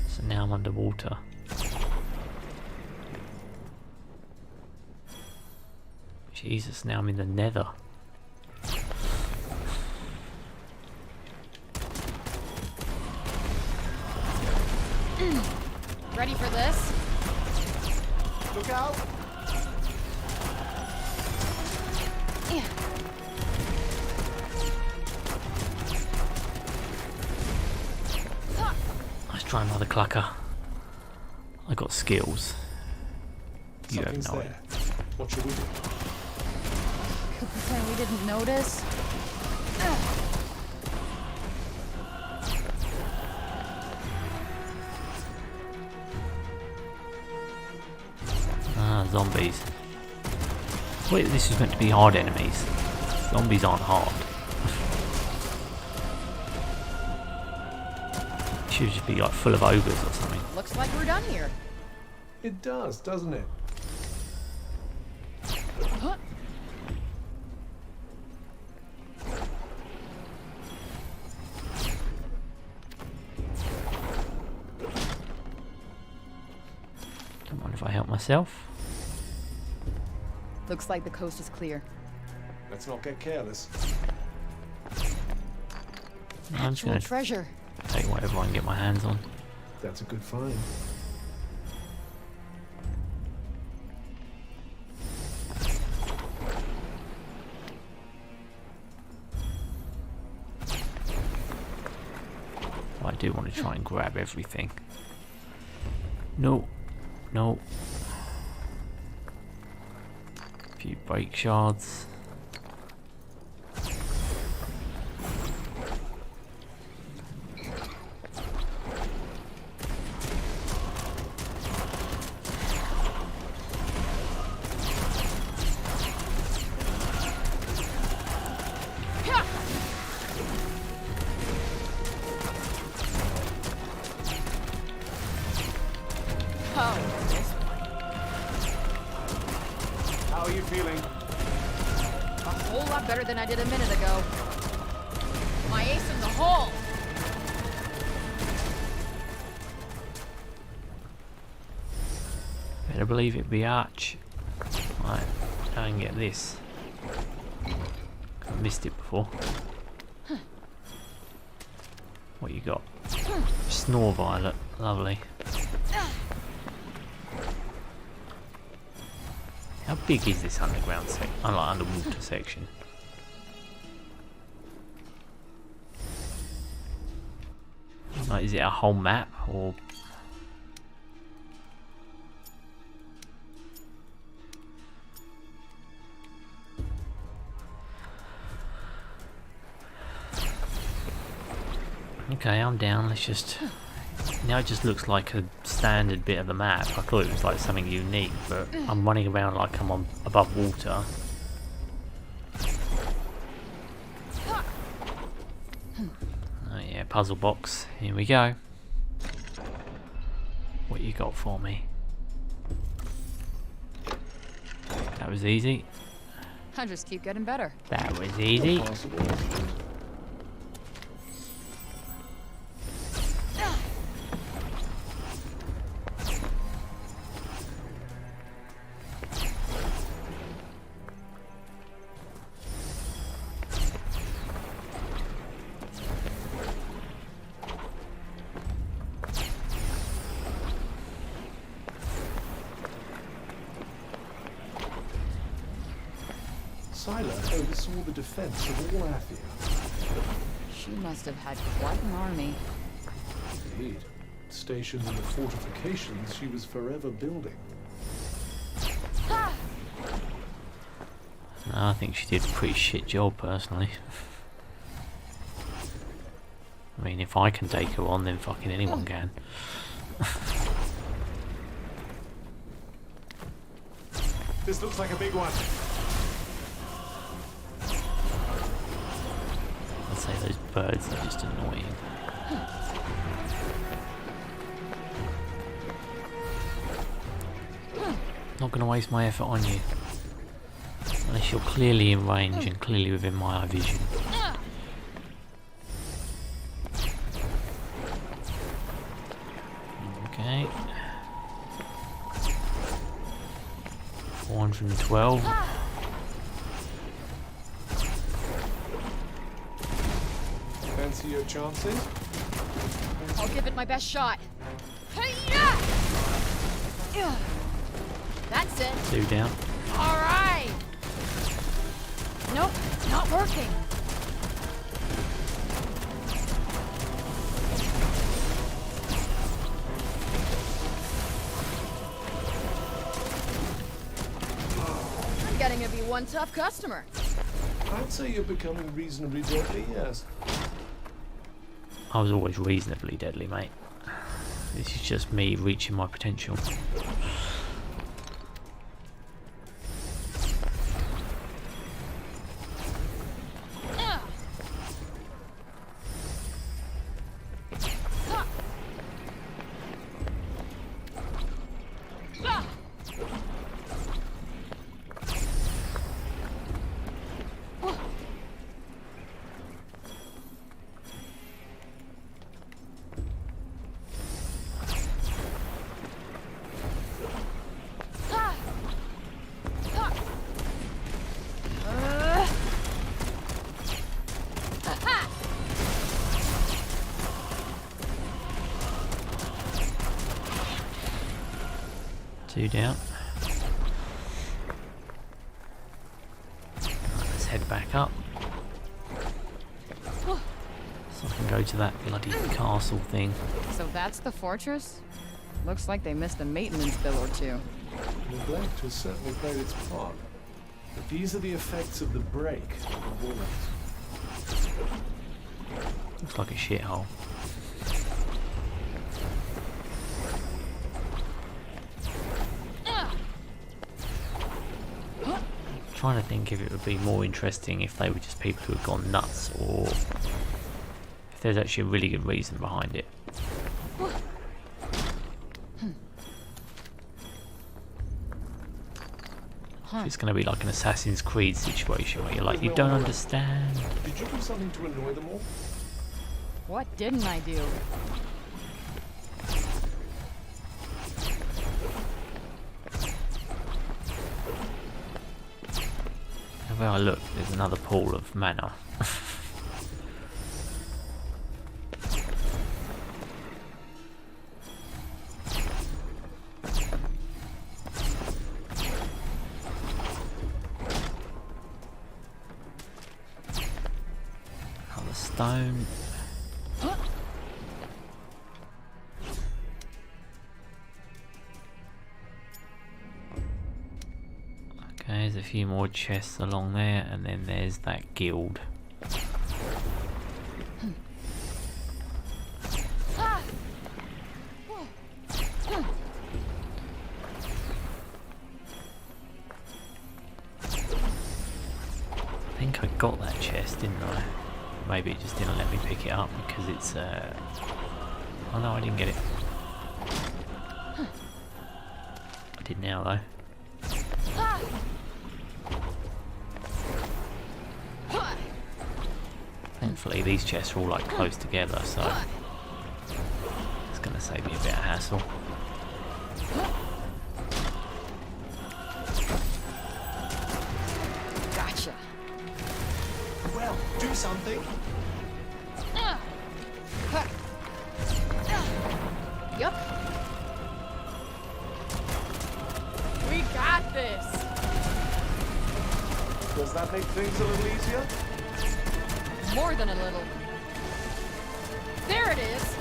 So now I'm underwater. Jesus, now I'm in the nether. Ready for this? Look out! Yeah. Let's try another clucker. I got skills. You have Something's no there. idea. What should we do? Could pretend we didn't notice. Ah, zombies. Wait, this is meant to be hard enemies. Zombies aren't hard. Should just be like full of ogres or something. Looks like we're done here. It does, doesn't it? Huh? Come on, if I help myself. Looks like the coast is clear. Let's not get careless. I'm just Actual gonna treasure. take whatever I can get my hands on. That's a good find. I do want to try and grab everything. No, no. A few brake shards. How are you feeling? A whole lot better than I did a minute ago. My ace in the hole! Better believe it be Arch. Right, I can get this. I missed it before. What you got? Snore violet, lovely. How big is this underground section? Underwater section. Like, is it a whole map or? Okay, I'm down. Let's just. Now it just looks like a standard bit of the map. I thought it was like something unique, but I'm running around like I'm on above water. Oh yeah, puzzle box. Here we go. What you got for me? That was easy. I just keep getting better. That was easy. Possible. Scylla oversaw the defense of all Athia. She must have had quite an army. Indeed. Stationed in the fortifications she was forever building. I think she did a pretty shit job personally. I mean, if I can take her on, then fucking anyone can. This looks like a big one. I'd say those birds are just annoying. Not going to waste my effort on you. Unless you're clearly in range and clearly within my eye vision. Okay. 412. Fancy your chances? I'll give it my best shot. Hey-ya! That's it. 2 down. All right. Nope, not working. I'm getting to be one tough customer. I'd say you're becoming reasonably deadly, yes. I was always reasonably deadly, mate. This is just me reaching my potential. 2 down. Let's head back up. So I can go to that bloody castle thing. So that's the fortress? Looks like they missed a maintenance bill or two. Neglect has certainly played its part. But these are the effects of the break of the walls. Looks like a shithole. Trying to think if it would be more interesting if they were just people who had gone nuts, or if there's actually a really good reason behind it. If it's going to be like an Assassin's Creed situation where you're like, you don't understand. Did you do something to annoy them all? What didn't I do? Where I look, there's another pool of mana. Another stone. Okay, there's a few more chests along there, and then there's that guild. I think I got that chest, didn't I? Maybe it just didn't let me pick it up because it's oh no, I didn't get it. I did now though. Thankfully these chests are all like close together, so it's going to save me a bit of hassle. Gotcha. Well, do something. Yup. We got this. Does that make things a little easier? More than a little. There it is.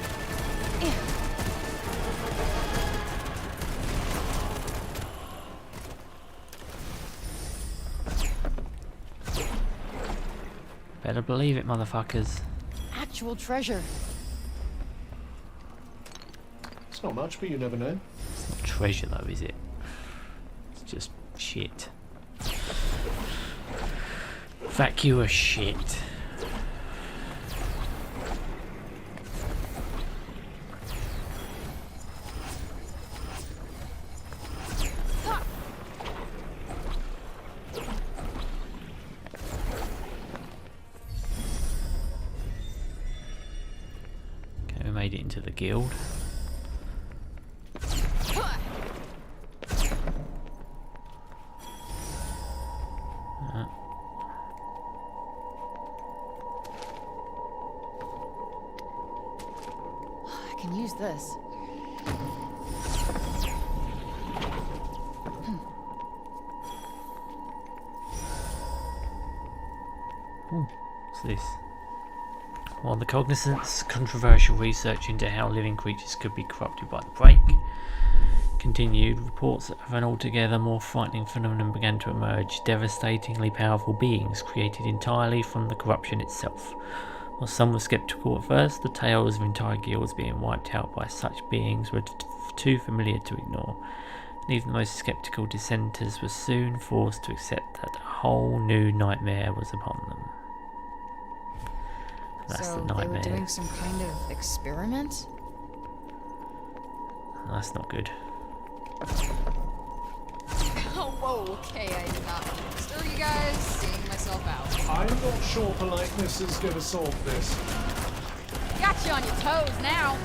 Better believe it, motherfuckers. Actual treasure. It's not much, but you never know. It's not treasure though, is it? It's just shit. Vacuous shit. Okay, we made it into the guild. I can use this. What's this? While the Cognizant's controversial research into how living creatures could be corrupted by the break continued, reports of an altogether more frightening phenomenon began to emerge: devastatingly powerful beings created entirely from the corruption itself. While some were skeptical at first, the tales of entire guilds being wiped out by such beings were too familiar to ignore, and even the most skeptical dissenters were soon forced to accept that a whole new nightmare was upon them. That's So the they nightmare. were doing some kind of experiment? That's not good. Oh, whoa, okay, I did not stir you guys, seeing myself out. I'm not sure politeness is going to solve this. Got you on your toes now.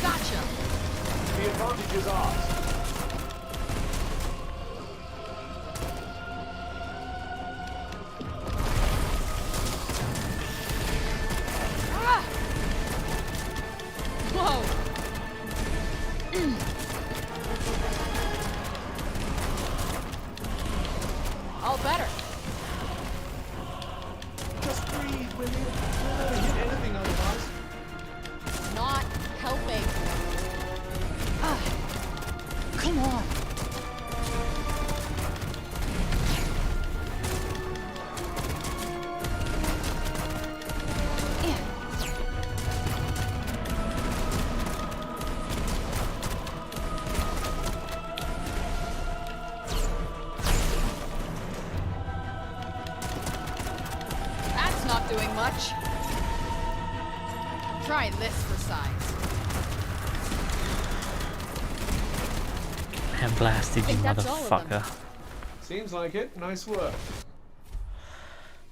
Gotcha. The advantage is ours. Try this for size. And blasted, you that's all of them. motherfucker. Seems like it. Nice work.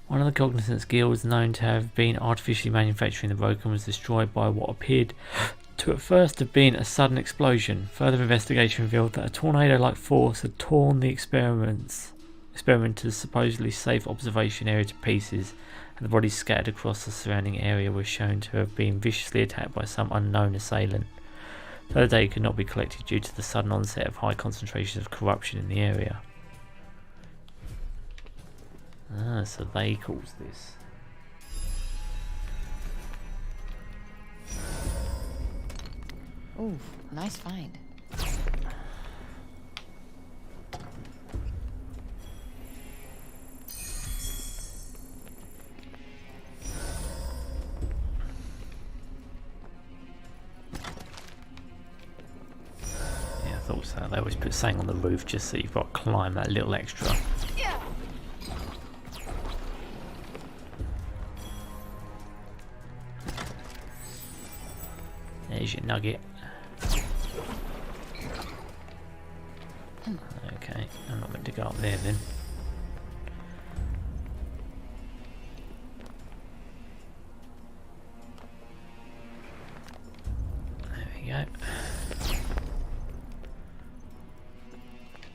One of the cognizance guilds known to have been artificially manufacturing the broken was destroyed by what appeared to at first have been a sudden explosion. Further investigation revealed that a tornado-like force had torn the experimenter's supposedly safe observation area to pieces, and the bodies scattered across the surrounding area were shown to have been viciously attacked by some unknown assailant. Further data could not be collected due to the sudden onset of high concentrations of corruption in the area. Ah, so they caused this. Ooh, nice find. Yeah, I thought so. They always put something on the roof just so you've got to climb that little extra. There's your nugget. Okay, I'm not meant to go up there then. There we go.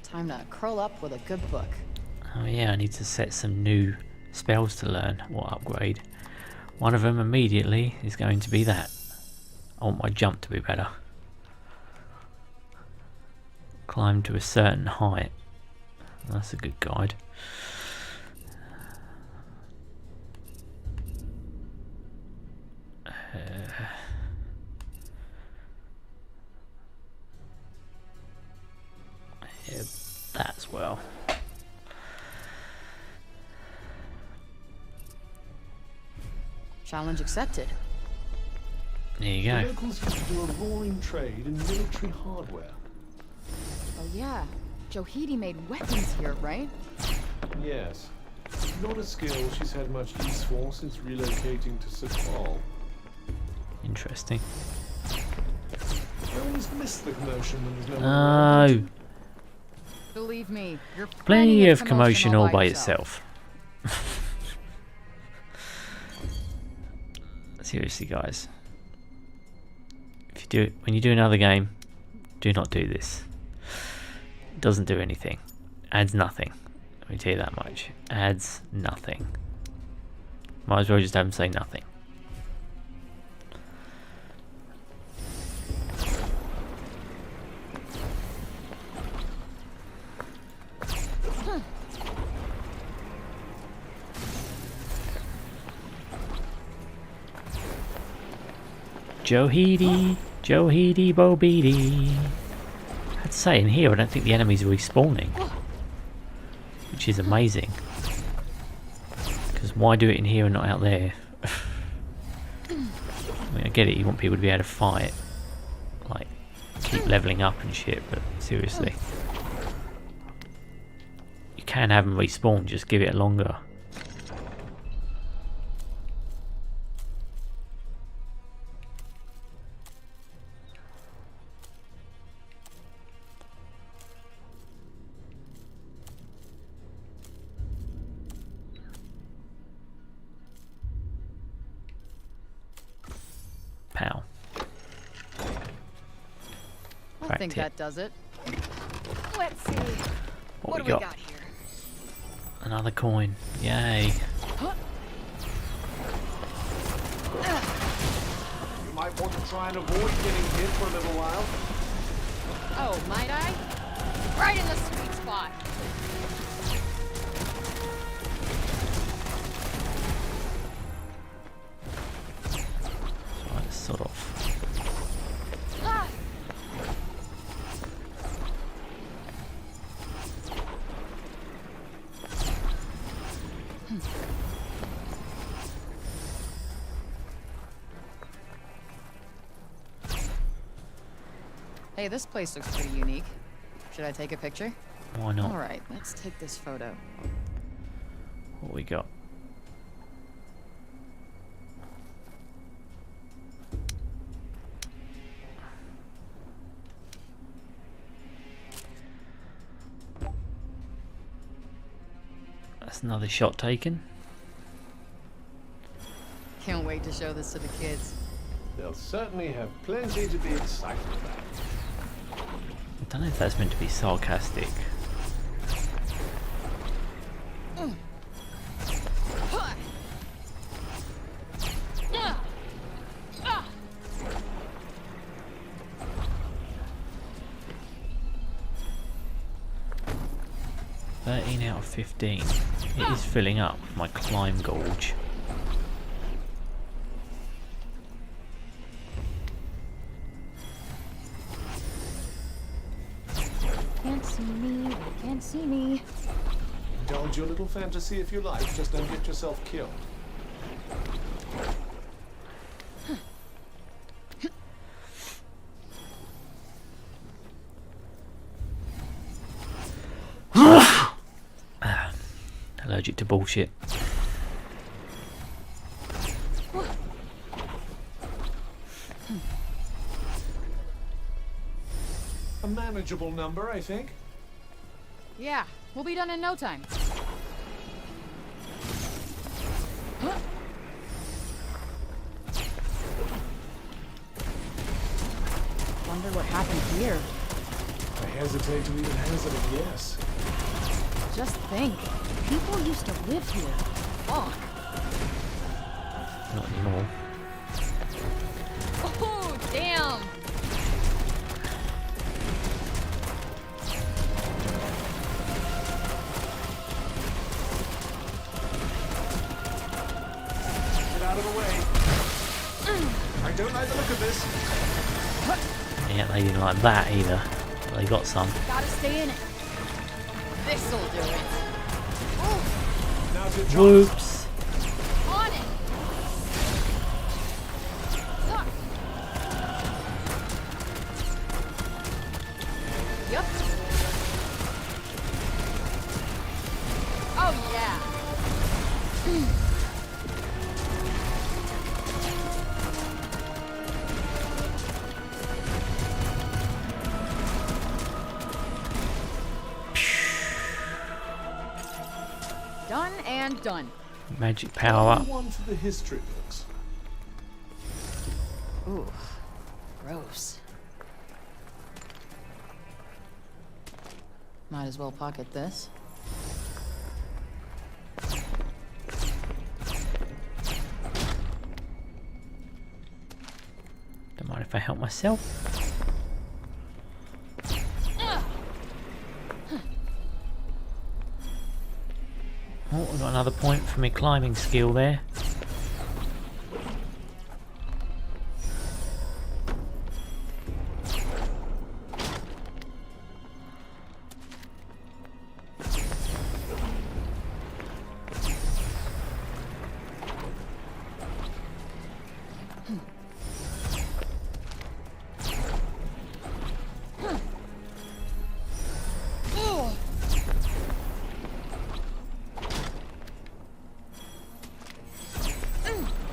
Time to curl up with a good book. Oh yeah, I need to set some new spells to learn or upgrade. One of them immediately is going to be that. I want my jump to be better. Climb to a certain height. That's a good guide. Yeah, that as well. Challenge accepted. There you The go. locals used to do a roaring trade in military hardware. Oh yeah, Johidi made weapons here, right? Yes. Not a skill she's had much use for since relocating to Sepal. Interesting. I always miss the commotion when there's no one around. No. Believe me, you're Plenty of commotion all by itself. Seriously, guys. If you do it when you do another game, do not do this. It doesn't do anything. Adds nothing. Let me tell you that much. Adds nothing. Might as well just have them say nothing. Johidi, Johidi Bobidi. I'd say in here I don't think the enemies are respawning, which is amazing. Because why do it in here and not out there? I mean, I get it, you want people to be able to fight, like keep leveling up and shit, but seriously. You can have them respawn, just give it longer. Pow. I think that does it. Let's see. What do we we got? got here? Another coin. Yay. You might want to try and avoid getting hit for a little while. Oh, might I? Right in the sweet spot. Right, sort of. Ah! Hey, this place looks pretty unique. Should I take a picture? Why not? Alright, let's take this photo. What we got? That's another shot taken. Can't wait to show this to the kids. They'll certainly have plenty to be excited about. I don't know if that's meant to be sarcastic. Out of 15. It is filling up my climb gorge. Can't see me, they can't see me. Indulge your little fantasy if you like, just don't get yourself killed. Allergic to bullshit. A manageable number, I think. Yeah, we'll be done in no time. Wonder what happened here. I hesitate to even hazard a guess. Just think, people used to live here. Fuck. Not anymore. Oh, damn! Get out of the way. I don't like the look of this. Yeah, they didn't like that either. But they got some. Gotta stay in it. This'll do it. Now's your chance. Whoops. On it! Yep. Oh, yeah. Done and done. Magic power up. One for the history books. Ooh, gross. Might as well pocket this. Don't mind if I help myself. Oh, I got another point for my climbing skill there.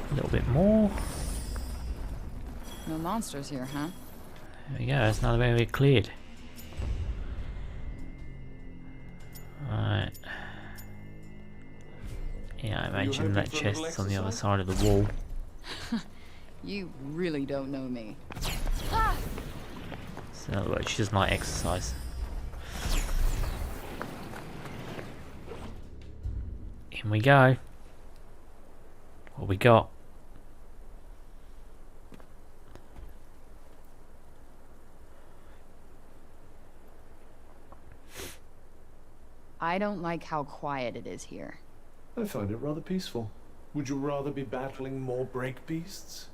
A little bit more. No monsters here, huh? There we go, that's another area cleared. Right. Yeah, I imagine that chest's on the other side of the wall. You really don't know me. So in other words, she doesn't like exercise. In we go. What we got? I don't like how quiet it is here. I find it rather peaceful. Would you rather be battling more break beasts?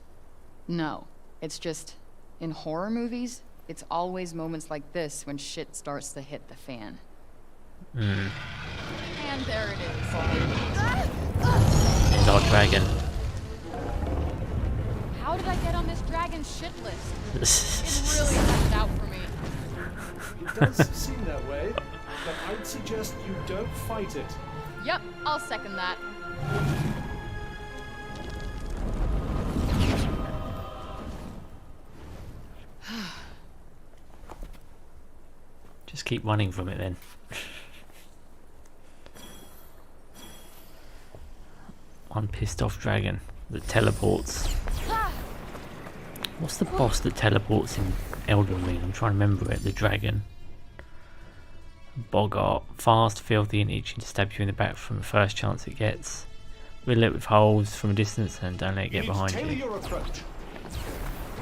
No, it's just, in horror movies, it's always moments like this when shit starts to hit the fan. Hmm. And there it is. There's our dragon. How did I get on this dragon shit list? It really left out for me. It does seem that way, but I'd suggest you don't fight it. Yep, I'll second that. Just keep running from it then. One pissed off dragon that teleports. What's the boss that teleports in Elden Ring? I'm trying to remember it. The dragon. Boggart. Fast, filthy and itching to stab you in the back from the first chance it gets. Riddle it with holes from a distance and don't let it get behind you. Your approach.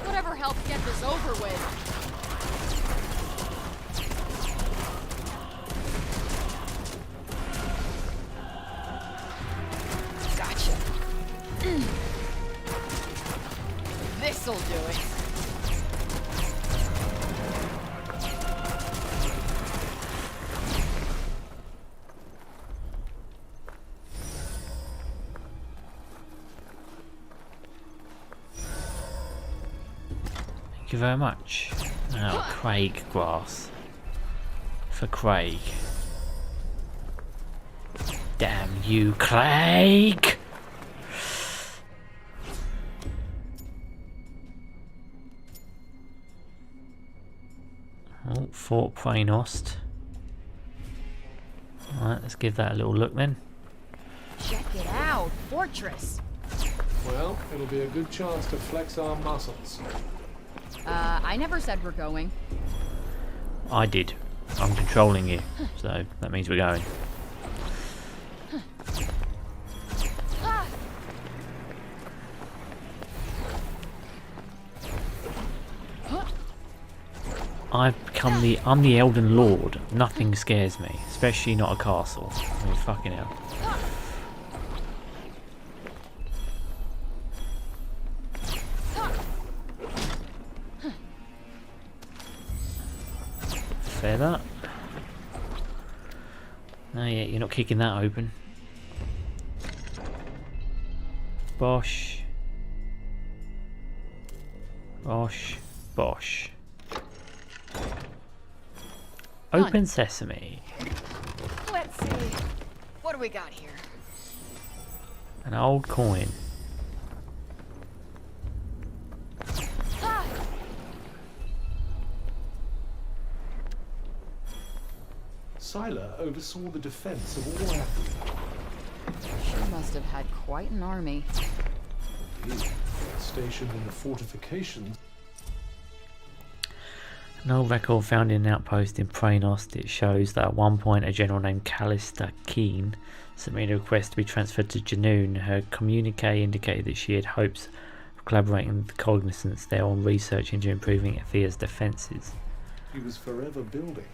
Whatever helps get this over with. Gotcha. This'll do it. Thank you very much. Oh, Craig grass. For Craig. Damn you, Craig! Oh, Fort Preynost. Alright, let's give that a little look then. Check it out, fortress. Well, it'll be a good chance to flex our muscles. I never said we're going. I did. I'm controlling you, so that means we're going. I'm the Elden Lord. Nothing scares me, especially not a castle. I mean, fucking hell. Fair that. No, yeah, you're not kicking that open. Bosh. Bosh. Bosh. Open sesame. Let's see. What do we got here? An old coin. Scylla oversaw the defense of all Athia. She must have had quite an army. Stationed in the fortifications. An old record found in an outpost in Preynost. It shows that at one point a general named Callista Keen submitted a request to be transferred to Janoon. Her communique indicated that she had hopes of collaborating with the Cognizance there on research into improving Athia's defences. He was forever building.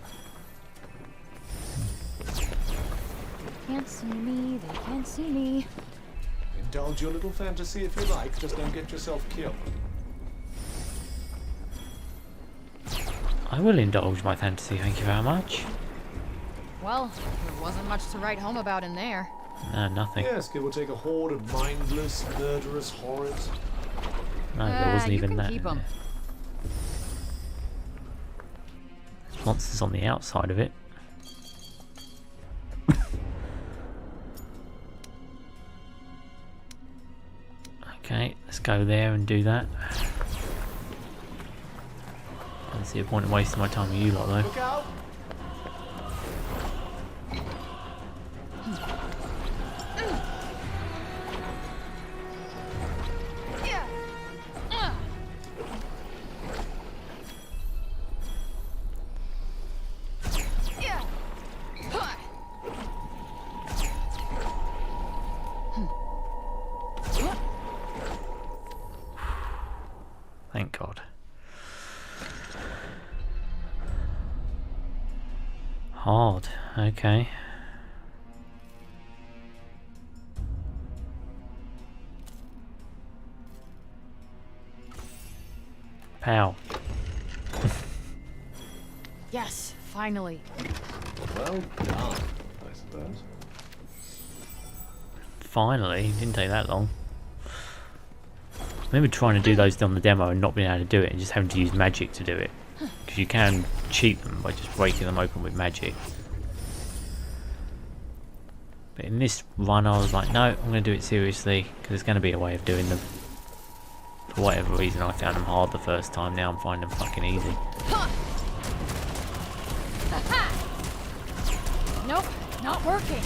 Can't see me, they can't see me. Indulge your little fantasy if you like, just don't get yourself killed. I will indulge my fantasy, thank you very much. Well, there wasn't much to write home about in there. No, nothing. Yes, give or take a horde of mindless, murderous horrors. No, there wasn't you even can that. keep 'em. There's monsters on the outside of it. Okay, let's go there and do that. I don't see a point in wasting my time with you lot though. Look out! Thank God. Hard, okay. Pow. Yes, finally. Well done, I suppose. Finally, didn't take that long. I remember trying to do those on the demo and not being able to do it and just having to use magic to do it. Because you can cheat them by just breaking them open with magic. But in this run I was like, no, I'm going to do it seriously because there's going to be a way of doing them. For whatever reason I found them hard the first time, now I'm finding them fucking easy. Nope, not working.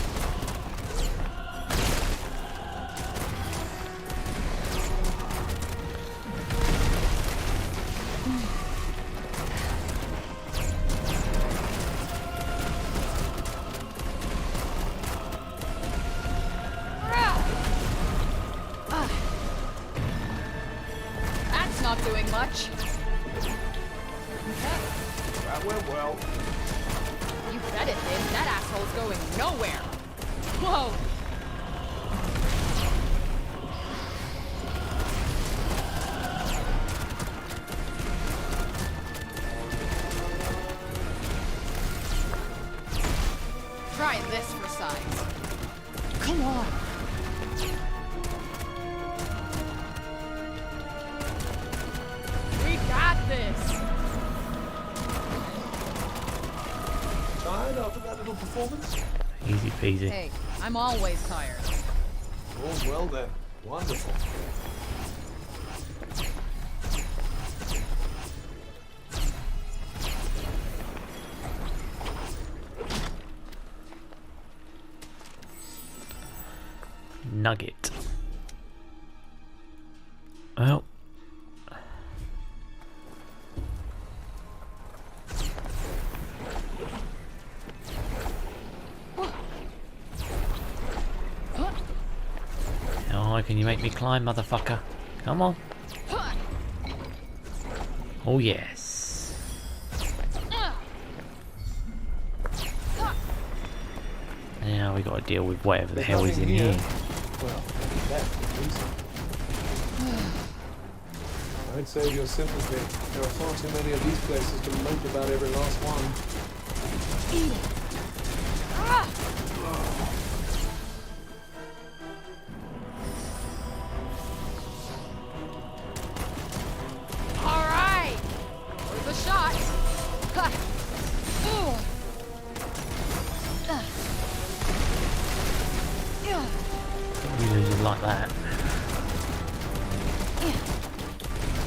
not doing much. That went well. You bet it did. That asshole's going nowhere. Whoa. Try this for size. Come on. We got this. Tired after that little performance? Easy peasy. Hey, I'm always tired. Oh, well then. Wonderful. Nugget. Well. How high can you make me climb, motherfucker? Come on. Oh yes. Now we got to deal with whatever the hell is in here. Well, that's easy. I'd save your sympathy. There are far too many of these places to mope about every last one. All right. There's a shot. You lose it like that.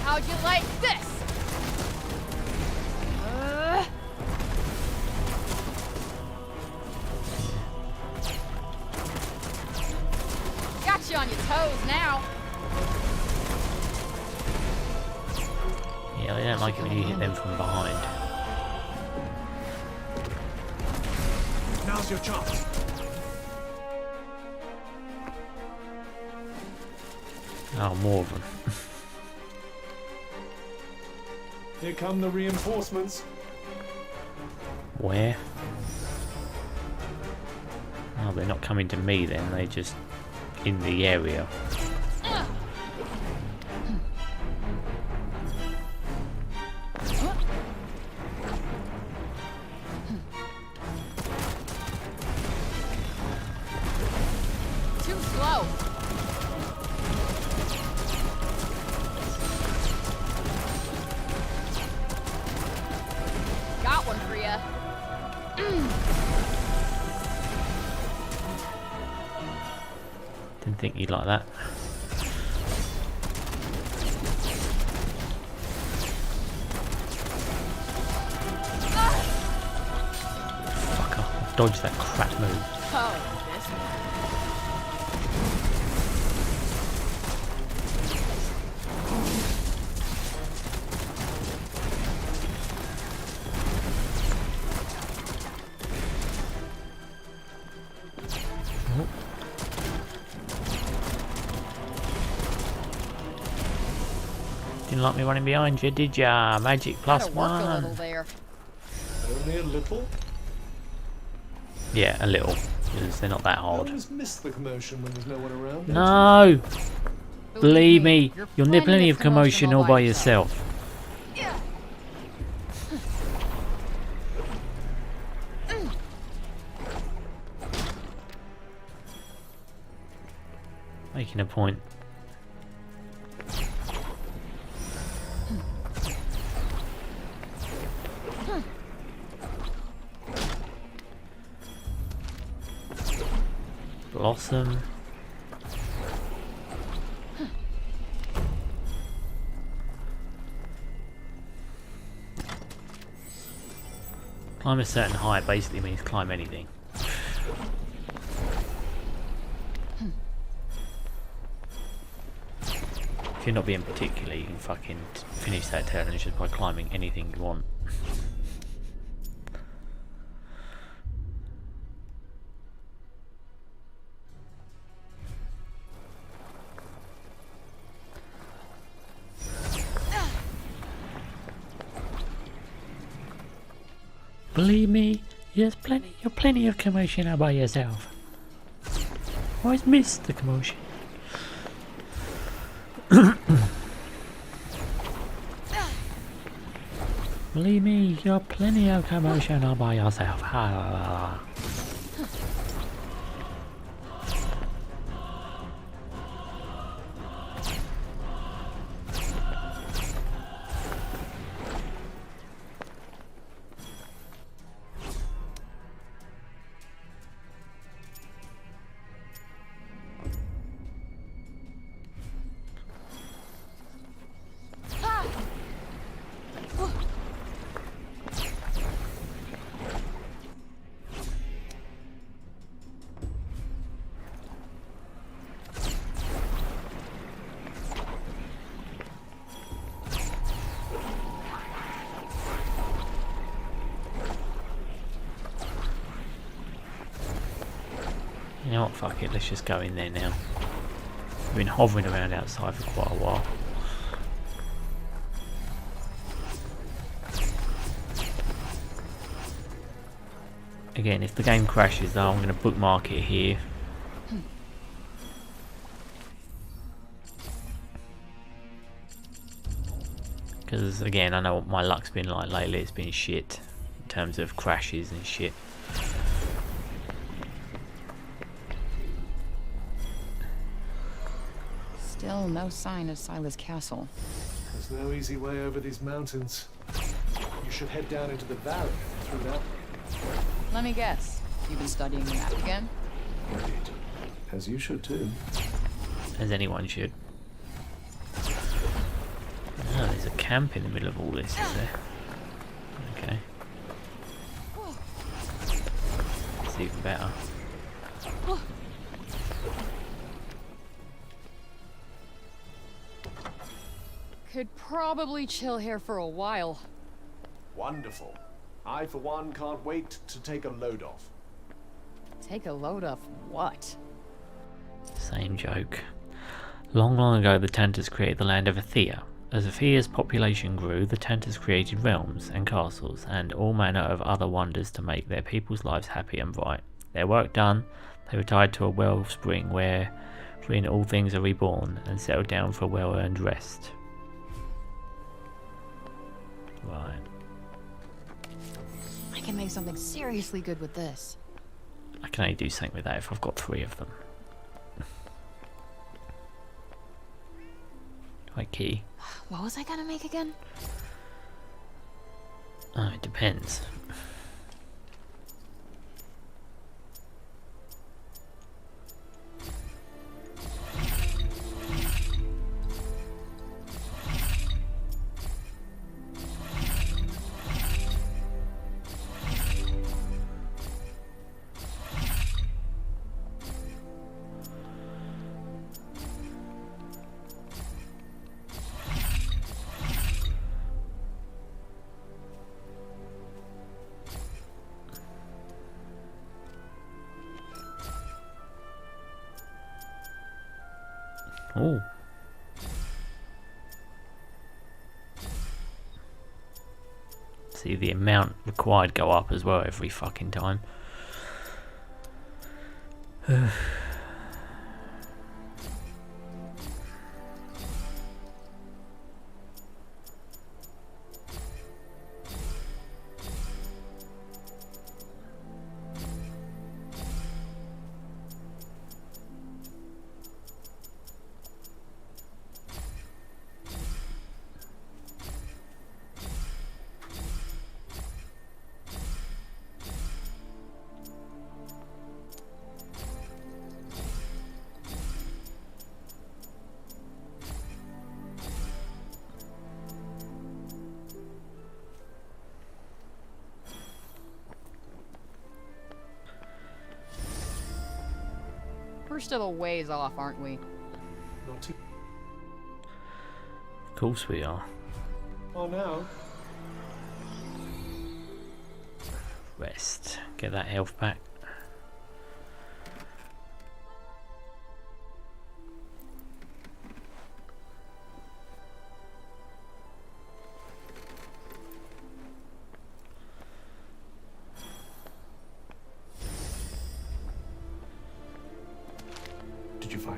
How'd you like this? Got you on your toes now. Yeah, I don't like it when you hit them from behind. Now's your chance. Oh, more of them. Here come the reinforcements. Where? Oh, they're not coming to me then, they're just in the area. Too slow. Got one for ya. Didn't think you'd like that. Fuck off, dodge that crap move. Oh, this one. Didn't like me running behind you, did ya? Magic plus Gotta work a little one. there. Only a little. Yeah, a little. Because they're not that I hard. always miss the commotion when there's no one around. No! Believe me, You're you'll need plenty of commotion all by yourself. Yeah. Making a point. Blossom. Climb a certain height basically means climb anything. If you're not being particular, you can fucking finish that challenge just by climbing anything you want. Believe me, you're plenty of commotion all by yourself. Always miss the commotion. Believe me, you're plenty of commotion all by yourself. Ha la la la. You know what, fuck it, let's just go in there now. We've been hovering around outside for quite a while. Again, if the game crashes though, I'm going to bookmark it here. Because again, I know what my luck's been like lately, it's been shit. In terms of crashes and shit. Still no sign of Silas Castle. There's no easy way over these mountains. You should head down into the valley through that. Let me guess. You've been studying the map again? Indeed. As you should too. As anyone should. Oh, there's a camp in the middle of all this, is there? Okay. It's even better. Could probably chill here for a while. Wonderful. I, for one, can't wait to take a load off. Take a load off what? Same joke. Long, long ago, the Tantas created the land of Athia. As Athia's population grew, the Tantas created realms and castles and all manner of other wonders to make their people's lives happy and bright. Their work done, they retired to a wellspring wherein all things are reborn and settled down for a well-earned rest. Right. I can make something seriously good with this. I can only do something with that if I've got 3 of them. Right, key. What was I gonna make again? Oh, it depends. Oh. See the amount required go up as well every fucking time. We're still a ways off, aren't we? Not too. Of course we are. Oh no. Rest. Get that health back.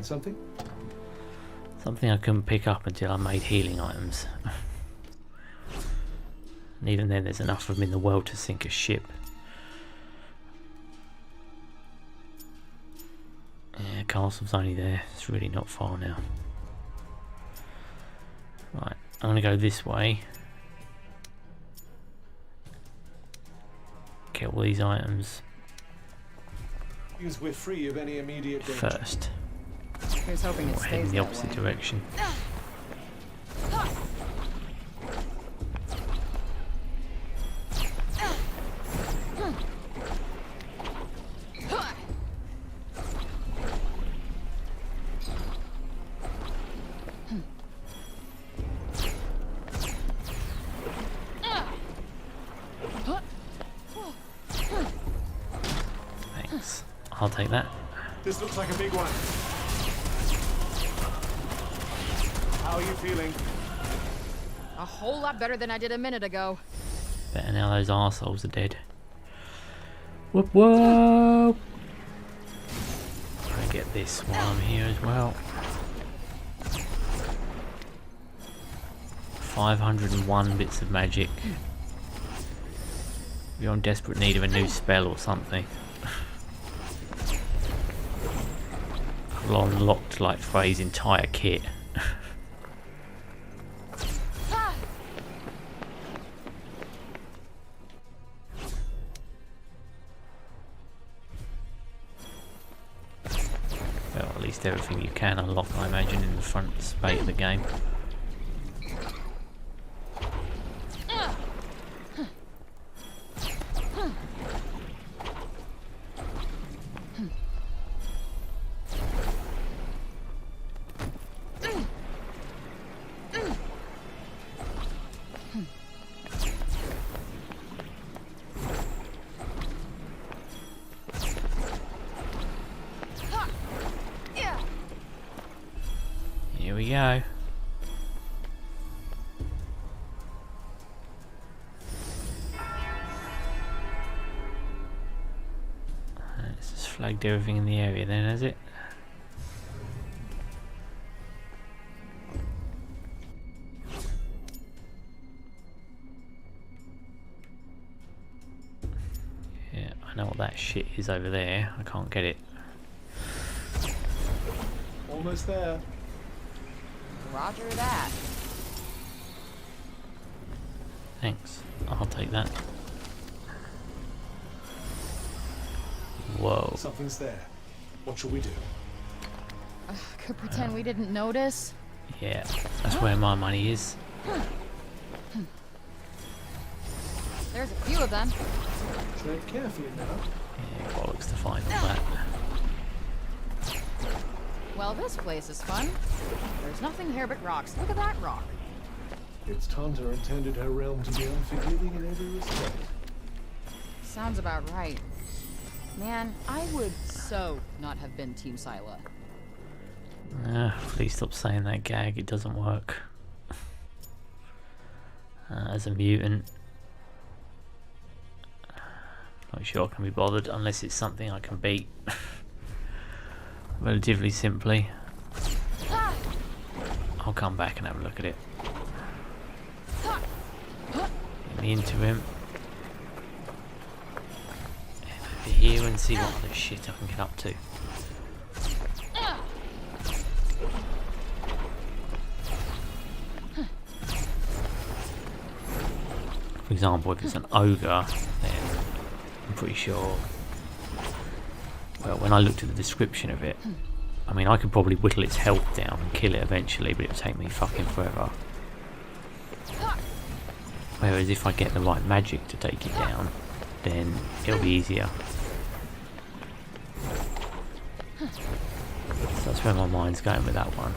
Find something? Something I couldn't pick up until I made healing items. And even then there's enough of them in the world to sink a ship. Yeah, castle's only there. It's really not far now. Right, I'm gonna go this way. Get all these items Means we're free of any immediate danger. first. Here's hoping it Or head in stays the that opposite way. direction. Thanks. I'll take that. This looks like a big one. How are you feeling? A whole lot better than I did a minute ago. Better now those arseholes are dead. Whoop whoop! Try and get this while I'm here as well. 501 bits of magic. You're in desperate need of a new spell or something. I've unlocked like Frey's entire kit. Well, at least everything you can unlock, I imagine, in the front space of the game. Here we go. It's just flagged everything in the area then, has it? Yeah, I know what that shit is over there. I can't get it. Almost there. Roger that. Thanks. I'll take that. Whoa. Something's there. What shall we do? Could pretend we didn't notice. Yeah, that's where my money is. There's a few of them. Tread carefully now. Yeah, bollocks to find all that. Well, this place is fun. There's nothing here but rocks. Look at that rock. It's Tanta intended her realm to be unforgiving in every respect. Sounds about right. Man, I would so not have been Team Sila. Please stop saying that gag, it doesn't work. As a mutant, not sure I can be bothered unless it's something I can beat relatively simply. I'll come back and have a look at it. In the interim, head over here and see what other shit I can get up to. For example, if it's an ogre, then I'm pretty sure. Well, when I looked at the description of it, I mean, I could probably whittle its health down and kill it eventually, but it would take me fucking forever. Whereas if I get the right magic to take it down, then it'll be easier. So that's where my mind's going with that one.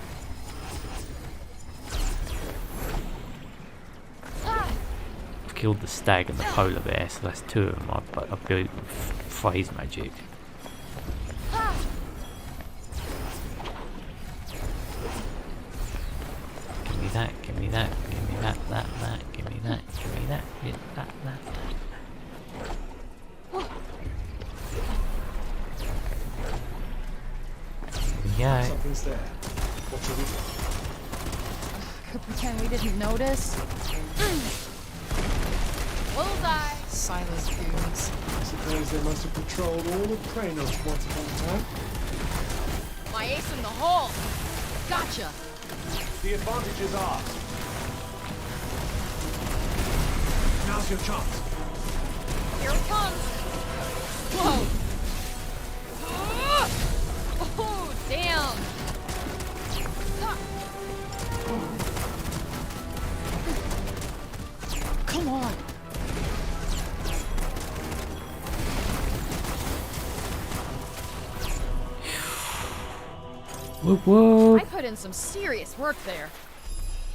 I've killed the stag and the polar bear, so that's two of them. I've built Frey's magic. Give me that, give me that, give me that, give me that, give me that, give me that. Give me go. Something's there. What shall we do? Could pretend we didn't notice. Bullseye! Silas goons. I suppose they must have patrolled all of Preynos once upon a time. My ace in the hole! Gotcha! The advantage is ours. Now's your chance. Here it comes! Whoa! Oh, damn! Come on! Whoop whoop. I put in some serious work there.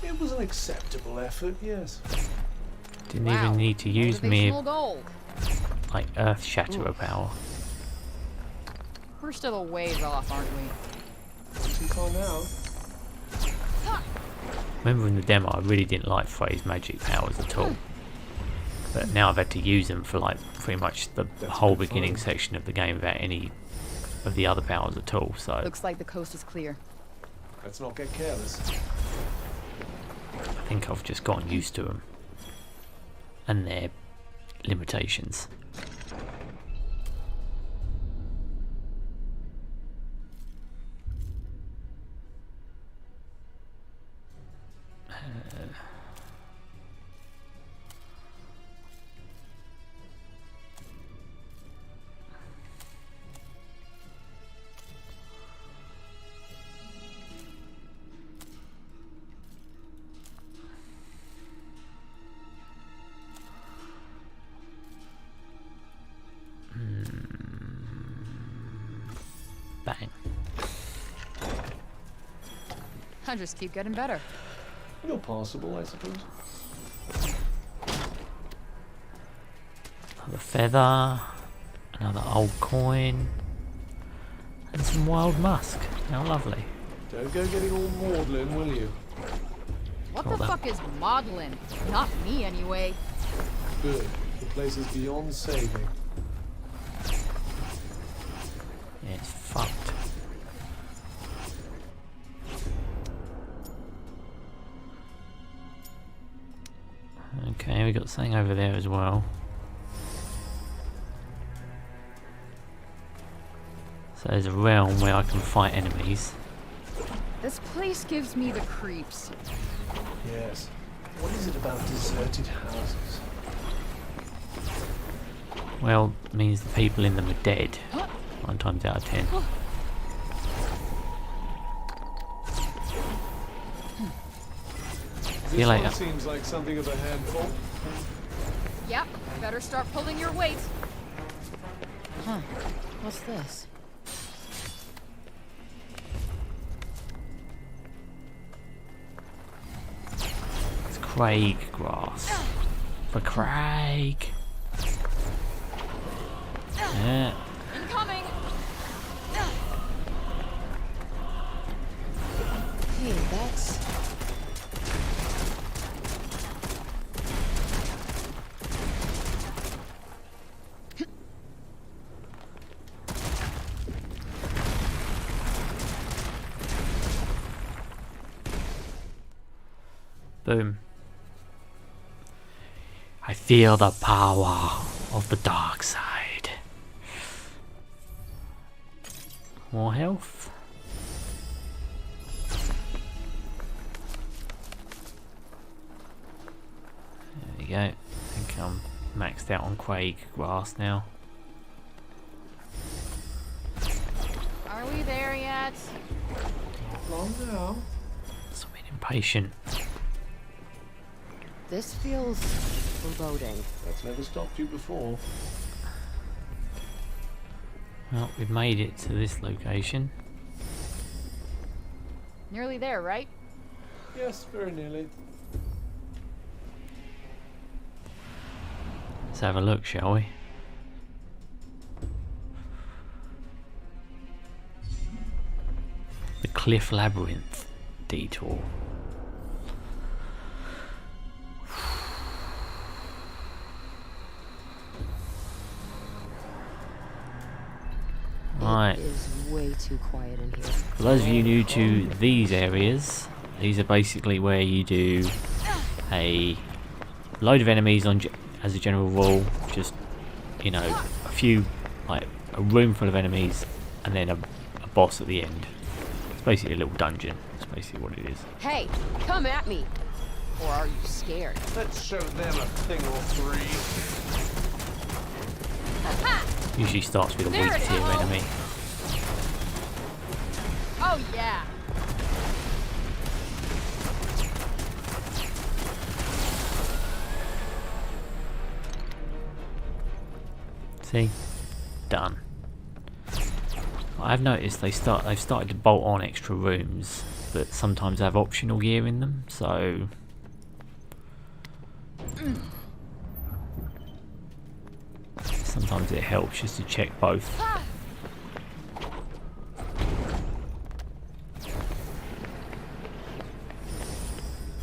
It was an acceptable effort, yes. Didn't even need to use me Motivational gold. like Earth Shatterer power. We're still a ways off, aren't we? Not too far now. Remember in the demo, I really didn't like Frey's magic powers at all. But now I've had to use them for like pretty much the whole beginning section of the game without any of the other powers at all. So Looks like the coast is clear. Let's not get careless. I think I've just gotten used to them and their limitations. Bang. I just keep getting better. You're passable, I suppose. Another feather, another old coin, and some wild musk. How lovely. Don't go getting all maudlin, will you? What Not the that. fuck is maudlin? Not me, anyway. Good. The place is beyond saving. Yeah, it's fucked. Okay, we got something over there as well. So there's a realm where I can fight enemies. This place gives me the creeps. Yes. What is it about deserted houses? Well, it means the people in them are dead. 9 times out of 10. See you This later. one seems like something of a handful. Yep, better start pulling your weight. Huh. What's this? It's Craig grass. For Craig. Yeah. Incoming! Hey, that's... Boom. I feel the power of the dark side. More health. There we go. I think I'm maxed out on Craig grass now. Are we there yet? Long now. So I'm impatient. This feels foreboding. That's never stopped you before. Well, we've made it to this location. Nearly there, right? Yes, very nearly. Let's have a look, shall we? The Cliff Labyrinth detour. Right. It is way too quiet in here. For those of you new to these areas, these are basically where you do a load of enemies on as a general rule, just, you know, a few, like a room full of enemies, and then a boss at the end. It's basically a little dungeon. That's basically what it is. Hey, come at me! Or are you scared? Let's show them a thing or three. Usually starts with a weak tier enemy. Oh yeah. See? Done. I've noticed they've started to bolt on extra rooms that sometimes have optional gear in them, so sometimes it helps just to check both.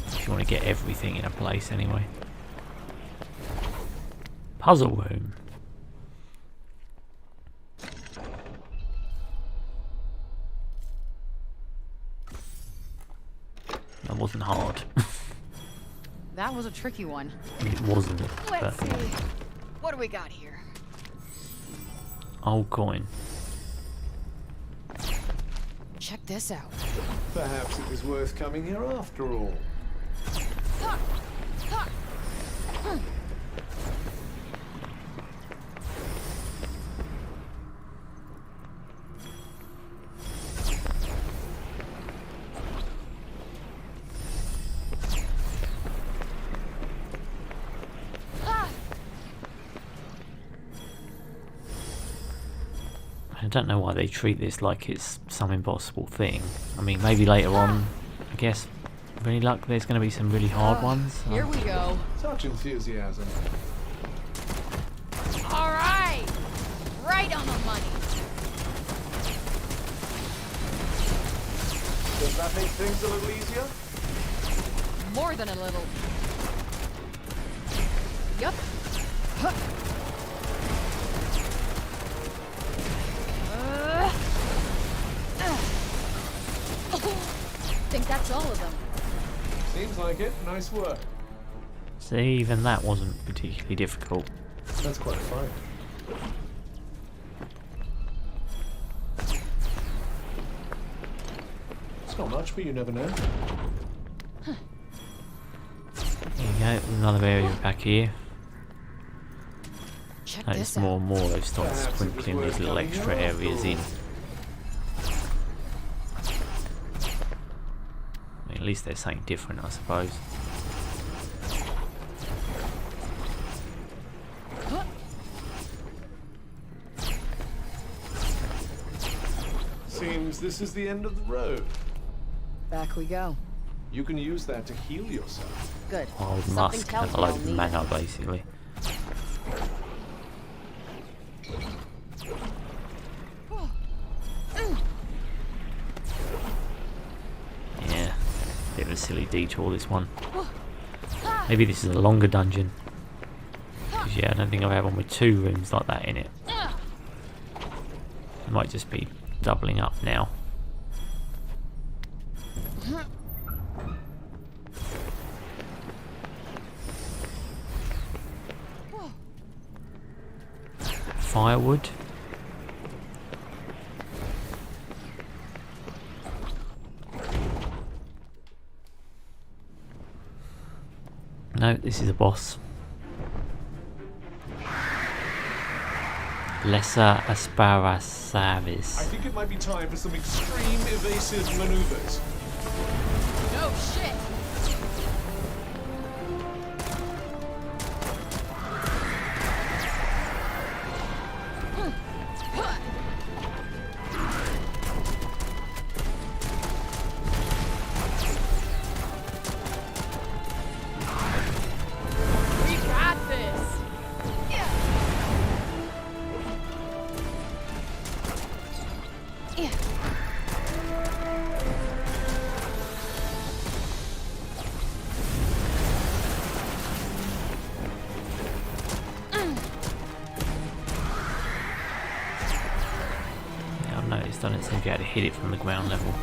If you want to get everything in a place anyway. Puzzle room. That wasn't hard. That was a tricky one. It wasn't. Let's But see. What do we got here? old coin. Check this out. Perhaps it was worth coming here after all. I don't know why they treat this like it's some impossible thing. I mean, maybe later on, I guess, with any luck, there's going to be some really hard ones. Here we go. Such enthusiasm. All right. Right on the money. Does that make things a little easier? More than a little. Yup. Think that's all of them. Seems like it. Nice work. See, even that wasn't particularly difficult. That's quite a fight. It's not much, but you never know. There you go, another area back here. Check Notice this more out. and more they've started Perhaps it was sprinkling worth these little coming extra here after areas all. in. I mean, at least there's something different, I suppose. Seems this is the end of the road. Back we go. You can use that to heal yourself. Good. Old Something musk tells and a me load I'll of need mana, it. basically. Yeah, bit of a silly detour, this one. Maybe this is a longer dungeon. 'Cause, yeah, I don't think I've had one with 2 rooms like that in it. It might just be doubling up now. Firewood. No, this is a boss. Lesser I Asparasavis. think it might be time for some extreme evasive maneuvers. No shit. We got this. See if you had to hit it from the ground level.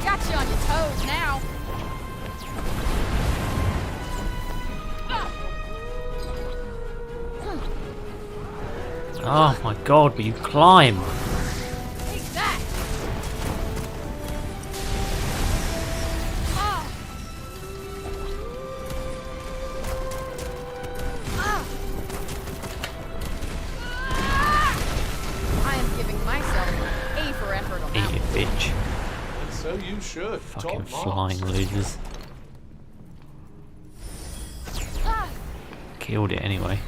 Got you on your toes now. Oh my god, but you climb! Take that. Ah. Ah. Ah. I am giving myself A for effort on that Eat it, bitch. So you should. Fucking Top flying marks. losers. Ah. Killed it anyway.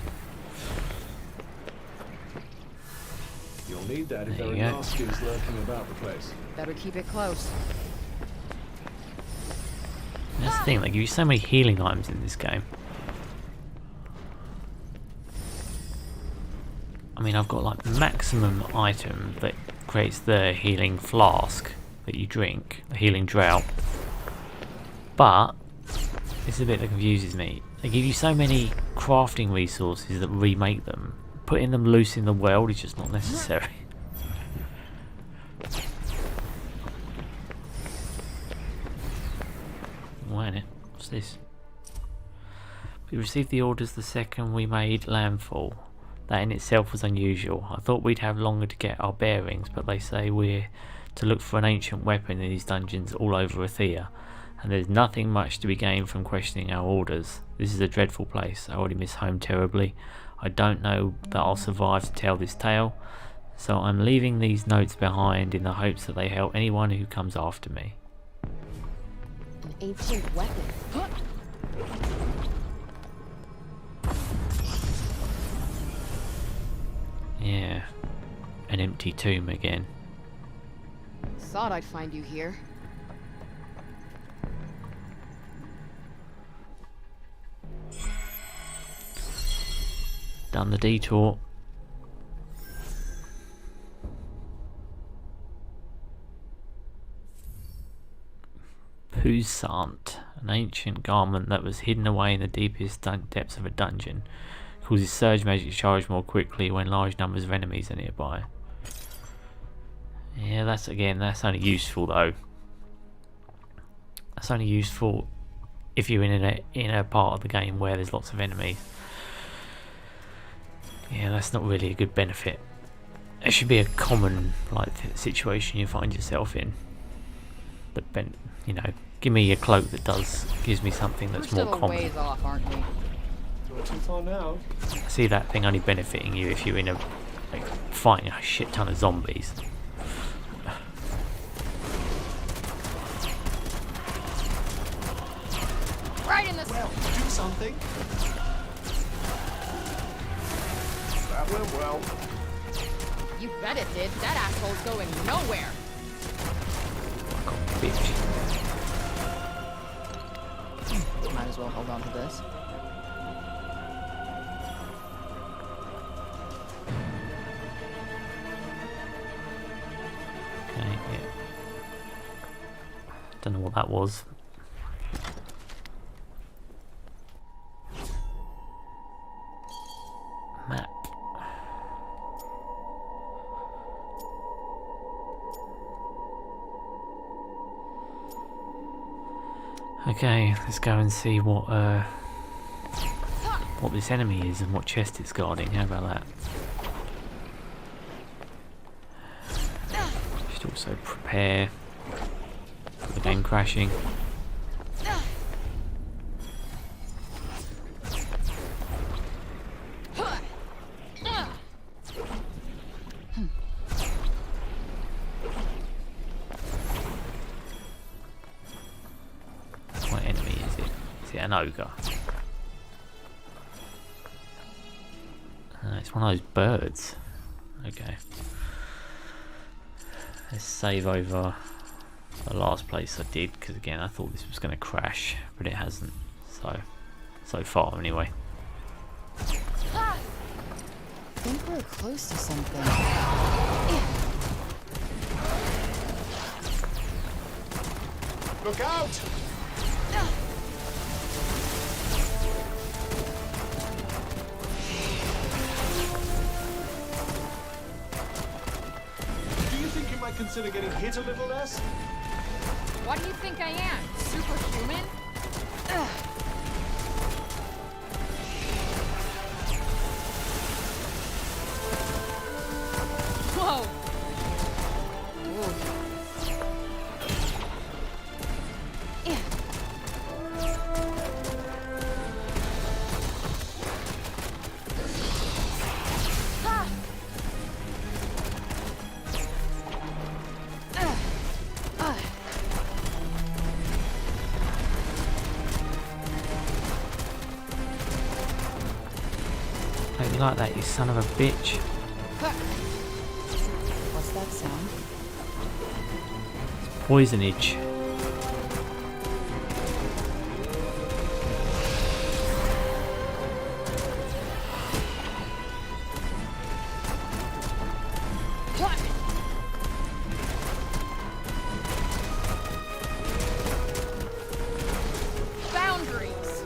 You'll need that if There there are you go. nasties lurking about the place. Better keep it close. That's the thing, they give you so many healing items in this game. I mean, I've got like the maximum item that creates the healing flask that you drink, the healing drought. But it's a bit that confuses me. They give you so many crafting resources that remake them. Putting them loose in the world is just not necessary. Wait a minute, what's this? We received the orders the second we made landfall. That in itself was unusual. I thought we'd have longer to get our bearings, but they say we're to look for an ancient weapon in these dungeons all over Athia, and there's nothing much to be gained from questioning our orders. This is a dreadful place. I already miss home terribly. I don't know that I'll survive to tell this tale, so I'm leaving these notes behind in the hopes that they help anyone who comes after me. An ancient weapon. Yeah, an empty tomb again. Thought I'd find you here. Done the detour. Pusant, an ancient garment that was hidden away in the deepest depths of a dungeon, causes surge magic to charge more quickly when large numbers of enemies are nearby. Yeah, that's only useful though. That's only useful if you're in a part of the game where there's lots of enemies. Yeah, that's not really a good benefit. It should be a common situation you find yourself in. But you know, give me a cloak that gives me something that's We're more still a common. ways off, aren't we? Not too far now. I see that thing only benefiting you if you're in a fighting a shit ton of zombies. Right in the Well, do something. That went well. You bet it did. That asshole's going nowhere. Bitch. Might as well hold on to this. Okay, yeah. Don't know what that was. Map. Okay, let's go and see what this enemy is and what chest it's guarding. How about that? Should also prepare for the game crashing. What enemy is it? Is it an ogre? It's one of those birds. Okay. Let's save over the last place I did, because again I thought this was going to crash, but it hasn't. So far anyway. think we're close to something. Look out! Do you think you might consider getting hit a little less? What do you think I am? Superhuman? Ugh. Whoa! Ooh. Yeah. Ah. Don't you like that, you son of a bitch? What's that sound? Poisonage. Boundaries!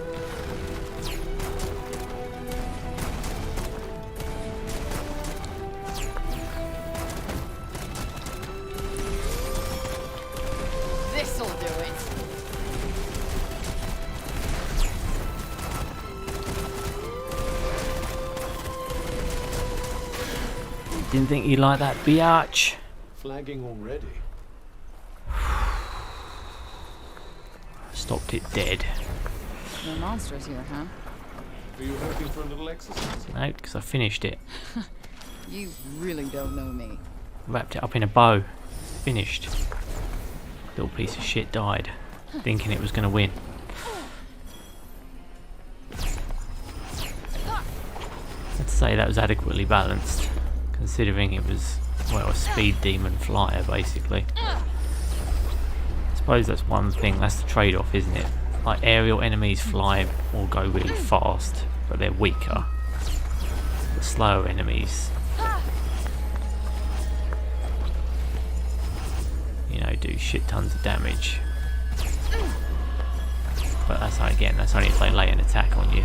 This'll do it. Didn't think you'd like that, biatch. Flagging already. Stopped it dead. No monsters here, huh? Are you hoping for a little exercise? No, because I finished it. You really don't know me. Wrapped it up in a bow. Finished. Little piece of shit died, thinking it was going to win. I'd say that was adequately balanced, considering it was, well, a speed demon flyer, basically. I suppose that's one thing, that's the trade-off, isn't it? Like, aerial enemies fly or go really fast, but they're weaker. The slower enemies, you know, do shit tons of damage. But that's, again, that's only if they lay an attack on you.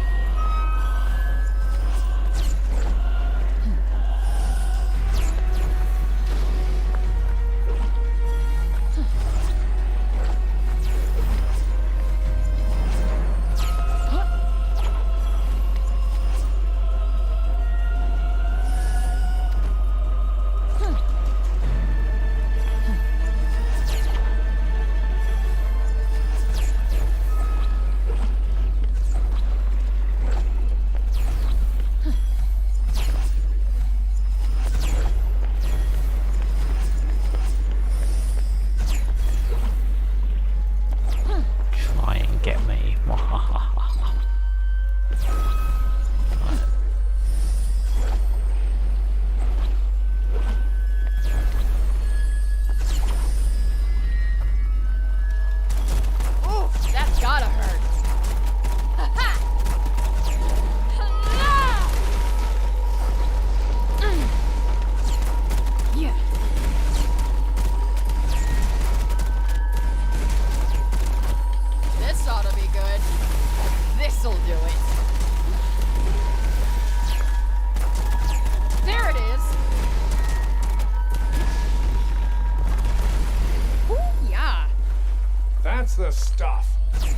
The stuff.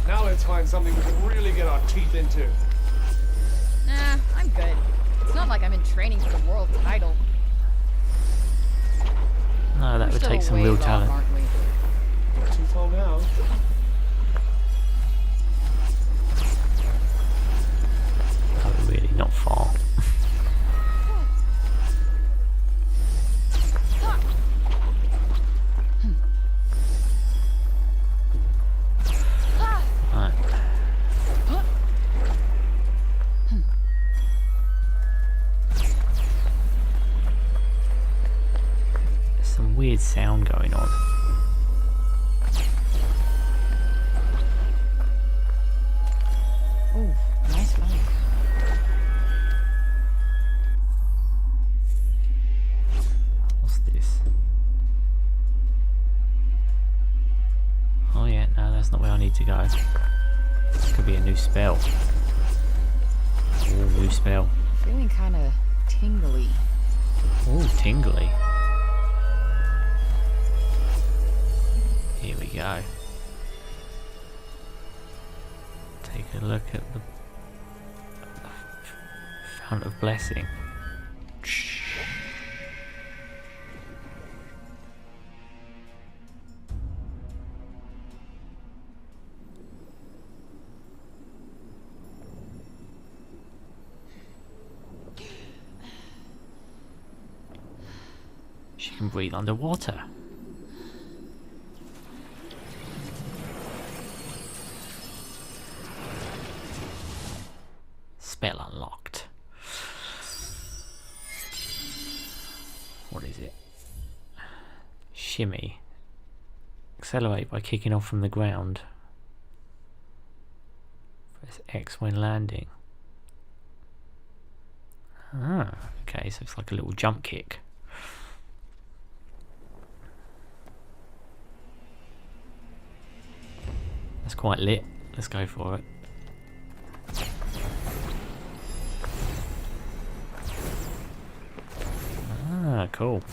Now let's find something we can really get our teeth into. Nah, I'm good. It's not like I'm in training for the world title. No, that would take some real talent. Aren't we? Not too far now. Oh, really, not far. Weird sound going on. Ooh, nice fight. that's not where I need to go. This could be a new spell. Ooh, new spell. Feeling kind of tingly. Ooh, tingly. Here we go. Take a look at the Fount of Blessing. She can breathe underwater. Spell unlocked. What is it? Shimmy. Accelerate by kicking off from the ground. Press X when landing. Ah, okay, so it's like a little jump kick. That's quite lit. Let's go for it. Ah, cool.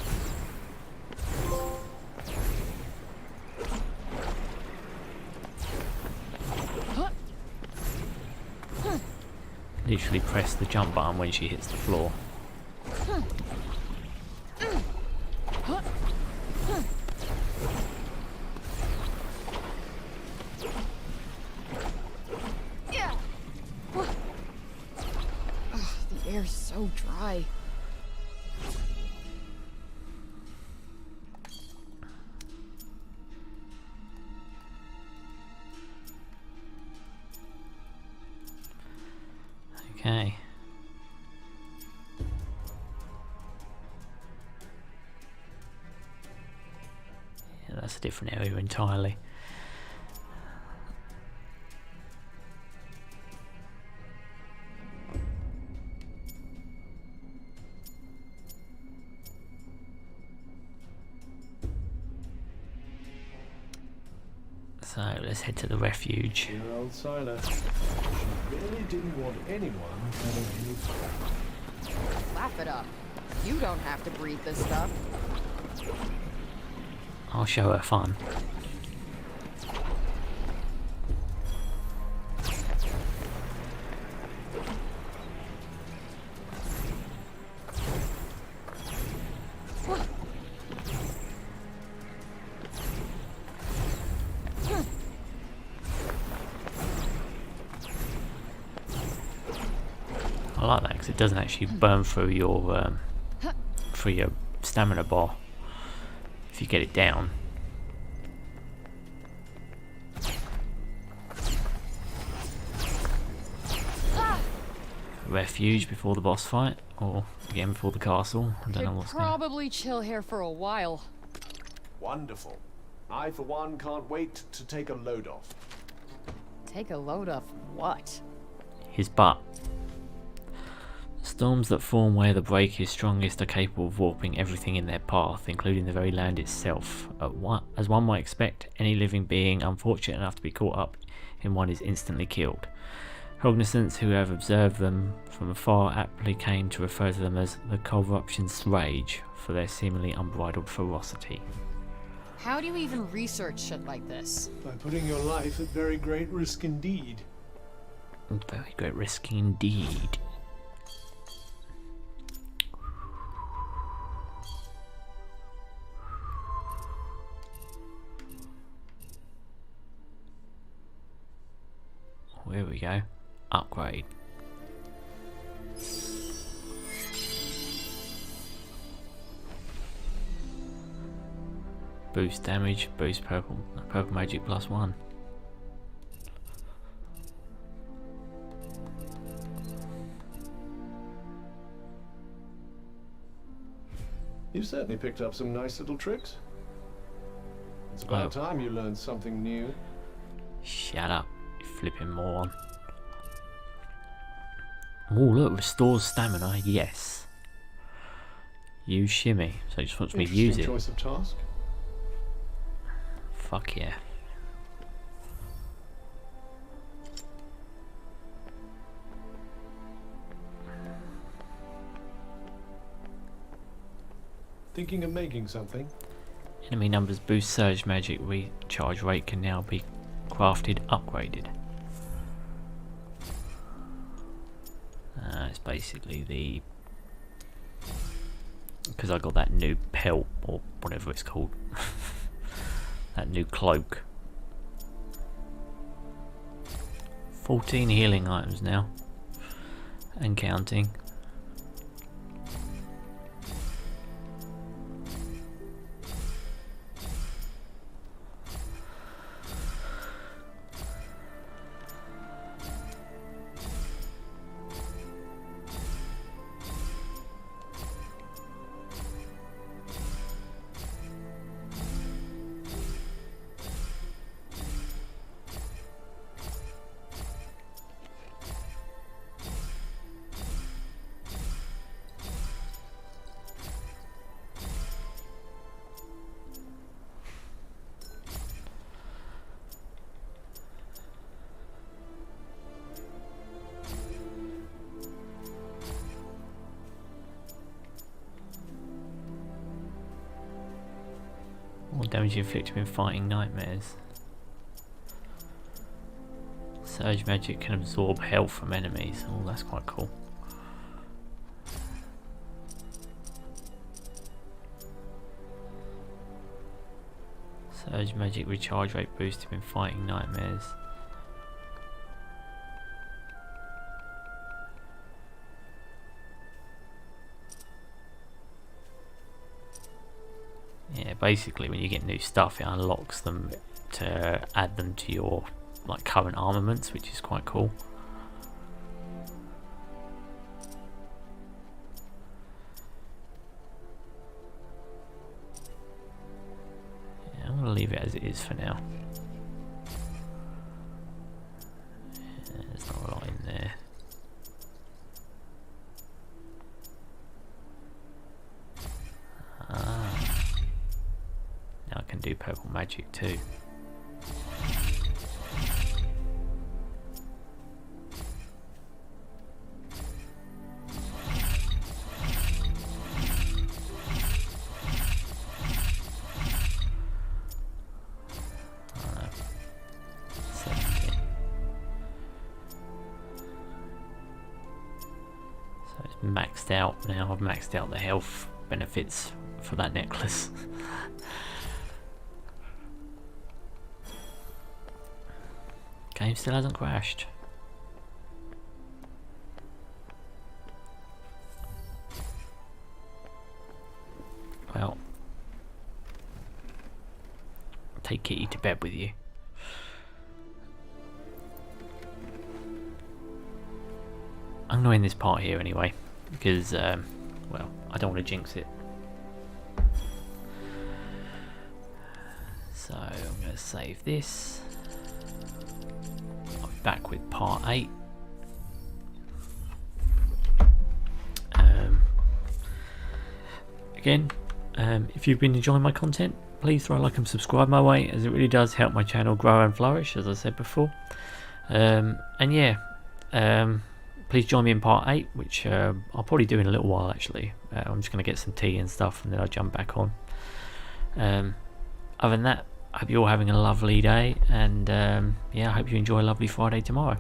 Literally press the jump button when she hits the floor. The air's so dry. Okay. Yeah, that's a different area entirely. So let's head to the refuge. Dear old Siler. She really didn't want anyone having any fun. Laugh it up. You don't have to breathe this stuff. I'll show her fun. I like that because it doesn't actually burn through your stamina bar if you get it down. Refuge before the boss fight, or again before the castle. I don't know what's going on. Probably chill here for a while. Wonderful. I, for one, can't wait to take a load off. Take a load of what? His butt. Storms that form where the break is strongest are capable of warping everything in their path, including the very land itself. As one might expect, any living being unfortunate enough to be caught up in one is instantly killed. Cognizants who have observed them from afar aptly came to refer to them as the corruption's rage for their seemingly unbridled ferocity. How do you even research shit like this? By putting your life at very great risk indeed. Very great risk indeed. Here we go. Upgrade. Boost damage, boost purple magic +1. You've certainly picked up some nice little tricks. It's about time you learned something new. Shut up, you flipping moron. Oh look, restores stamina, yes. Use shimmy, so he just wants me to use it. Choice of task. Fuck yeah. Speaking of making something, Enemy numbers boost surge magic. Recharge rate can now be crafted, upgraded. It's basically the... because I got that new pelt, or whatever it's called. That new cloak. 14 healing items now. And counting. More damage inflicted when fighting nightmares. Surge magic can absorb health from enemies. Oh, that's quite cool. Surge magic recharge rate boosted when fighting nightmares. Yeah, basically when you get new stuff it unlocks them to add them to your like current armaments, which is quite cool. Yeah, I'm gonna leave it as it is for now. Yeah, there's not a lot in there. Now I can do purple magic too. So it's maxed out now. I've maxed out the health benefits for that necklace. Game still hasn't crashed. Well, take Kitty to bed with you. I'm gonna end this part here anyway, because well, I don't want to jinx it. So I'm gonna save this. I'll be back with part 8. Again, if you've been enjoying my content, please throw a like and subscribe my way, as it really does help my channel grow and flourish, as I said before. And yeah, please join me in part 8, which I'll probably do in a little while actually. I'm just going to get some tea and stuff and then I'll jump back on. Other than that, I hope you're all having a lovely day, and yeah, I hope you enjoy a lovely Friday tomorrow.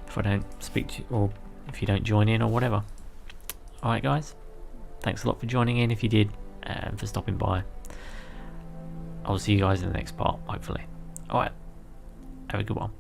If I don't speak to you, or if you don't join in or whatever. Alright guys, thanks a lot for joining in if you did, and for stopping by. I'll see you guys in the next part, hopefully. Alright, have a good one.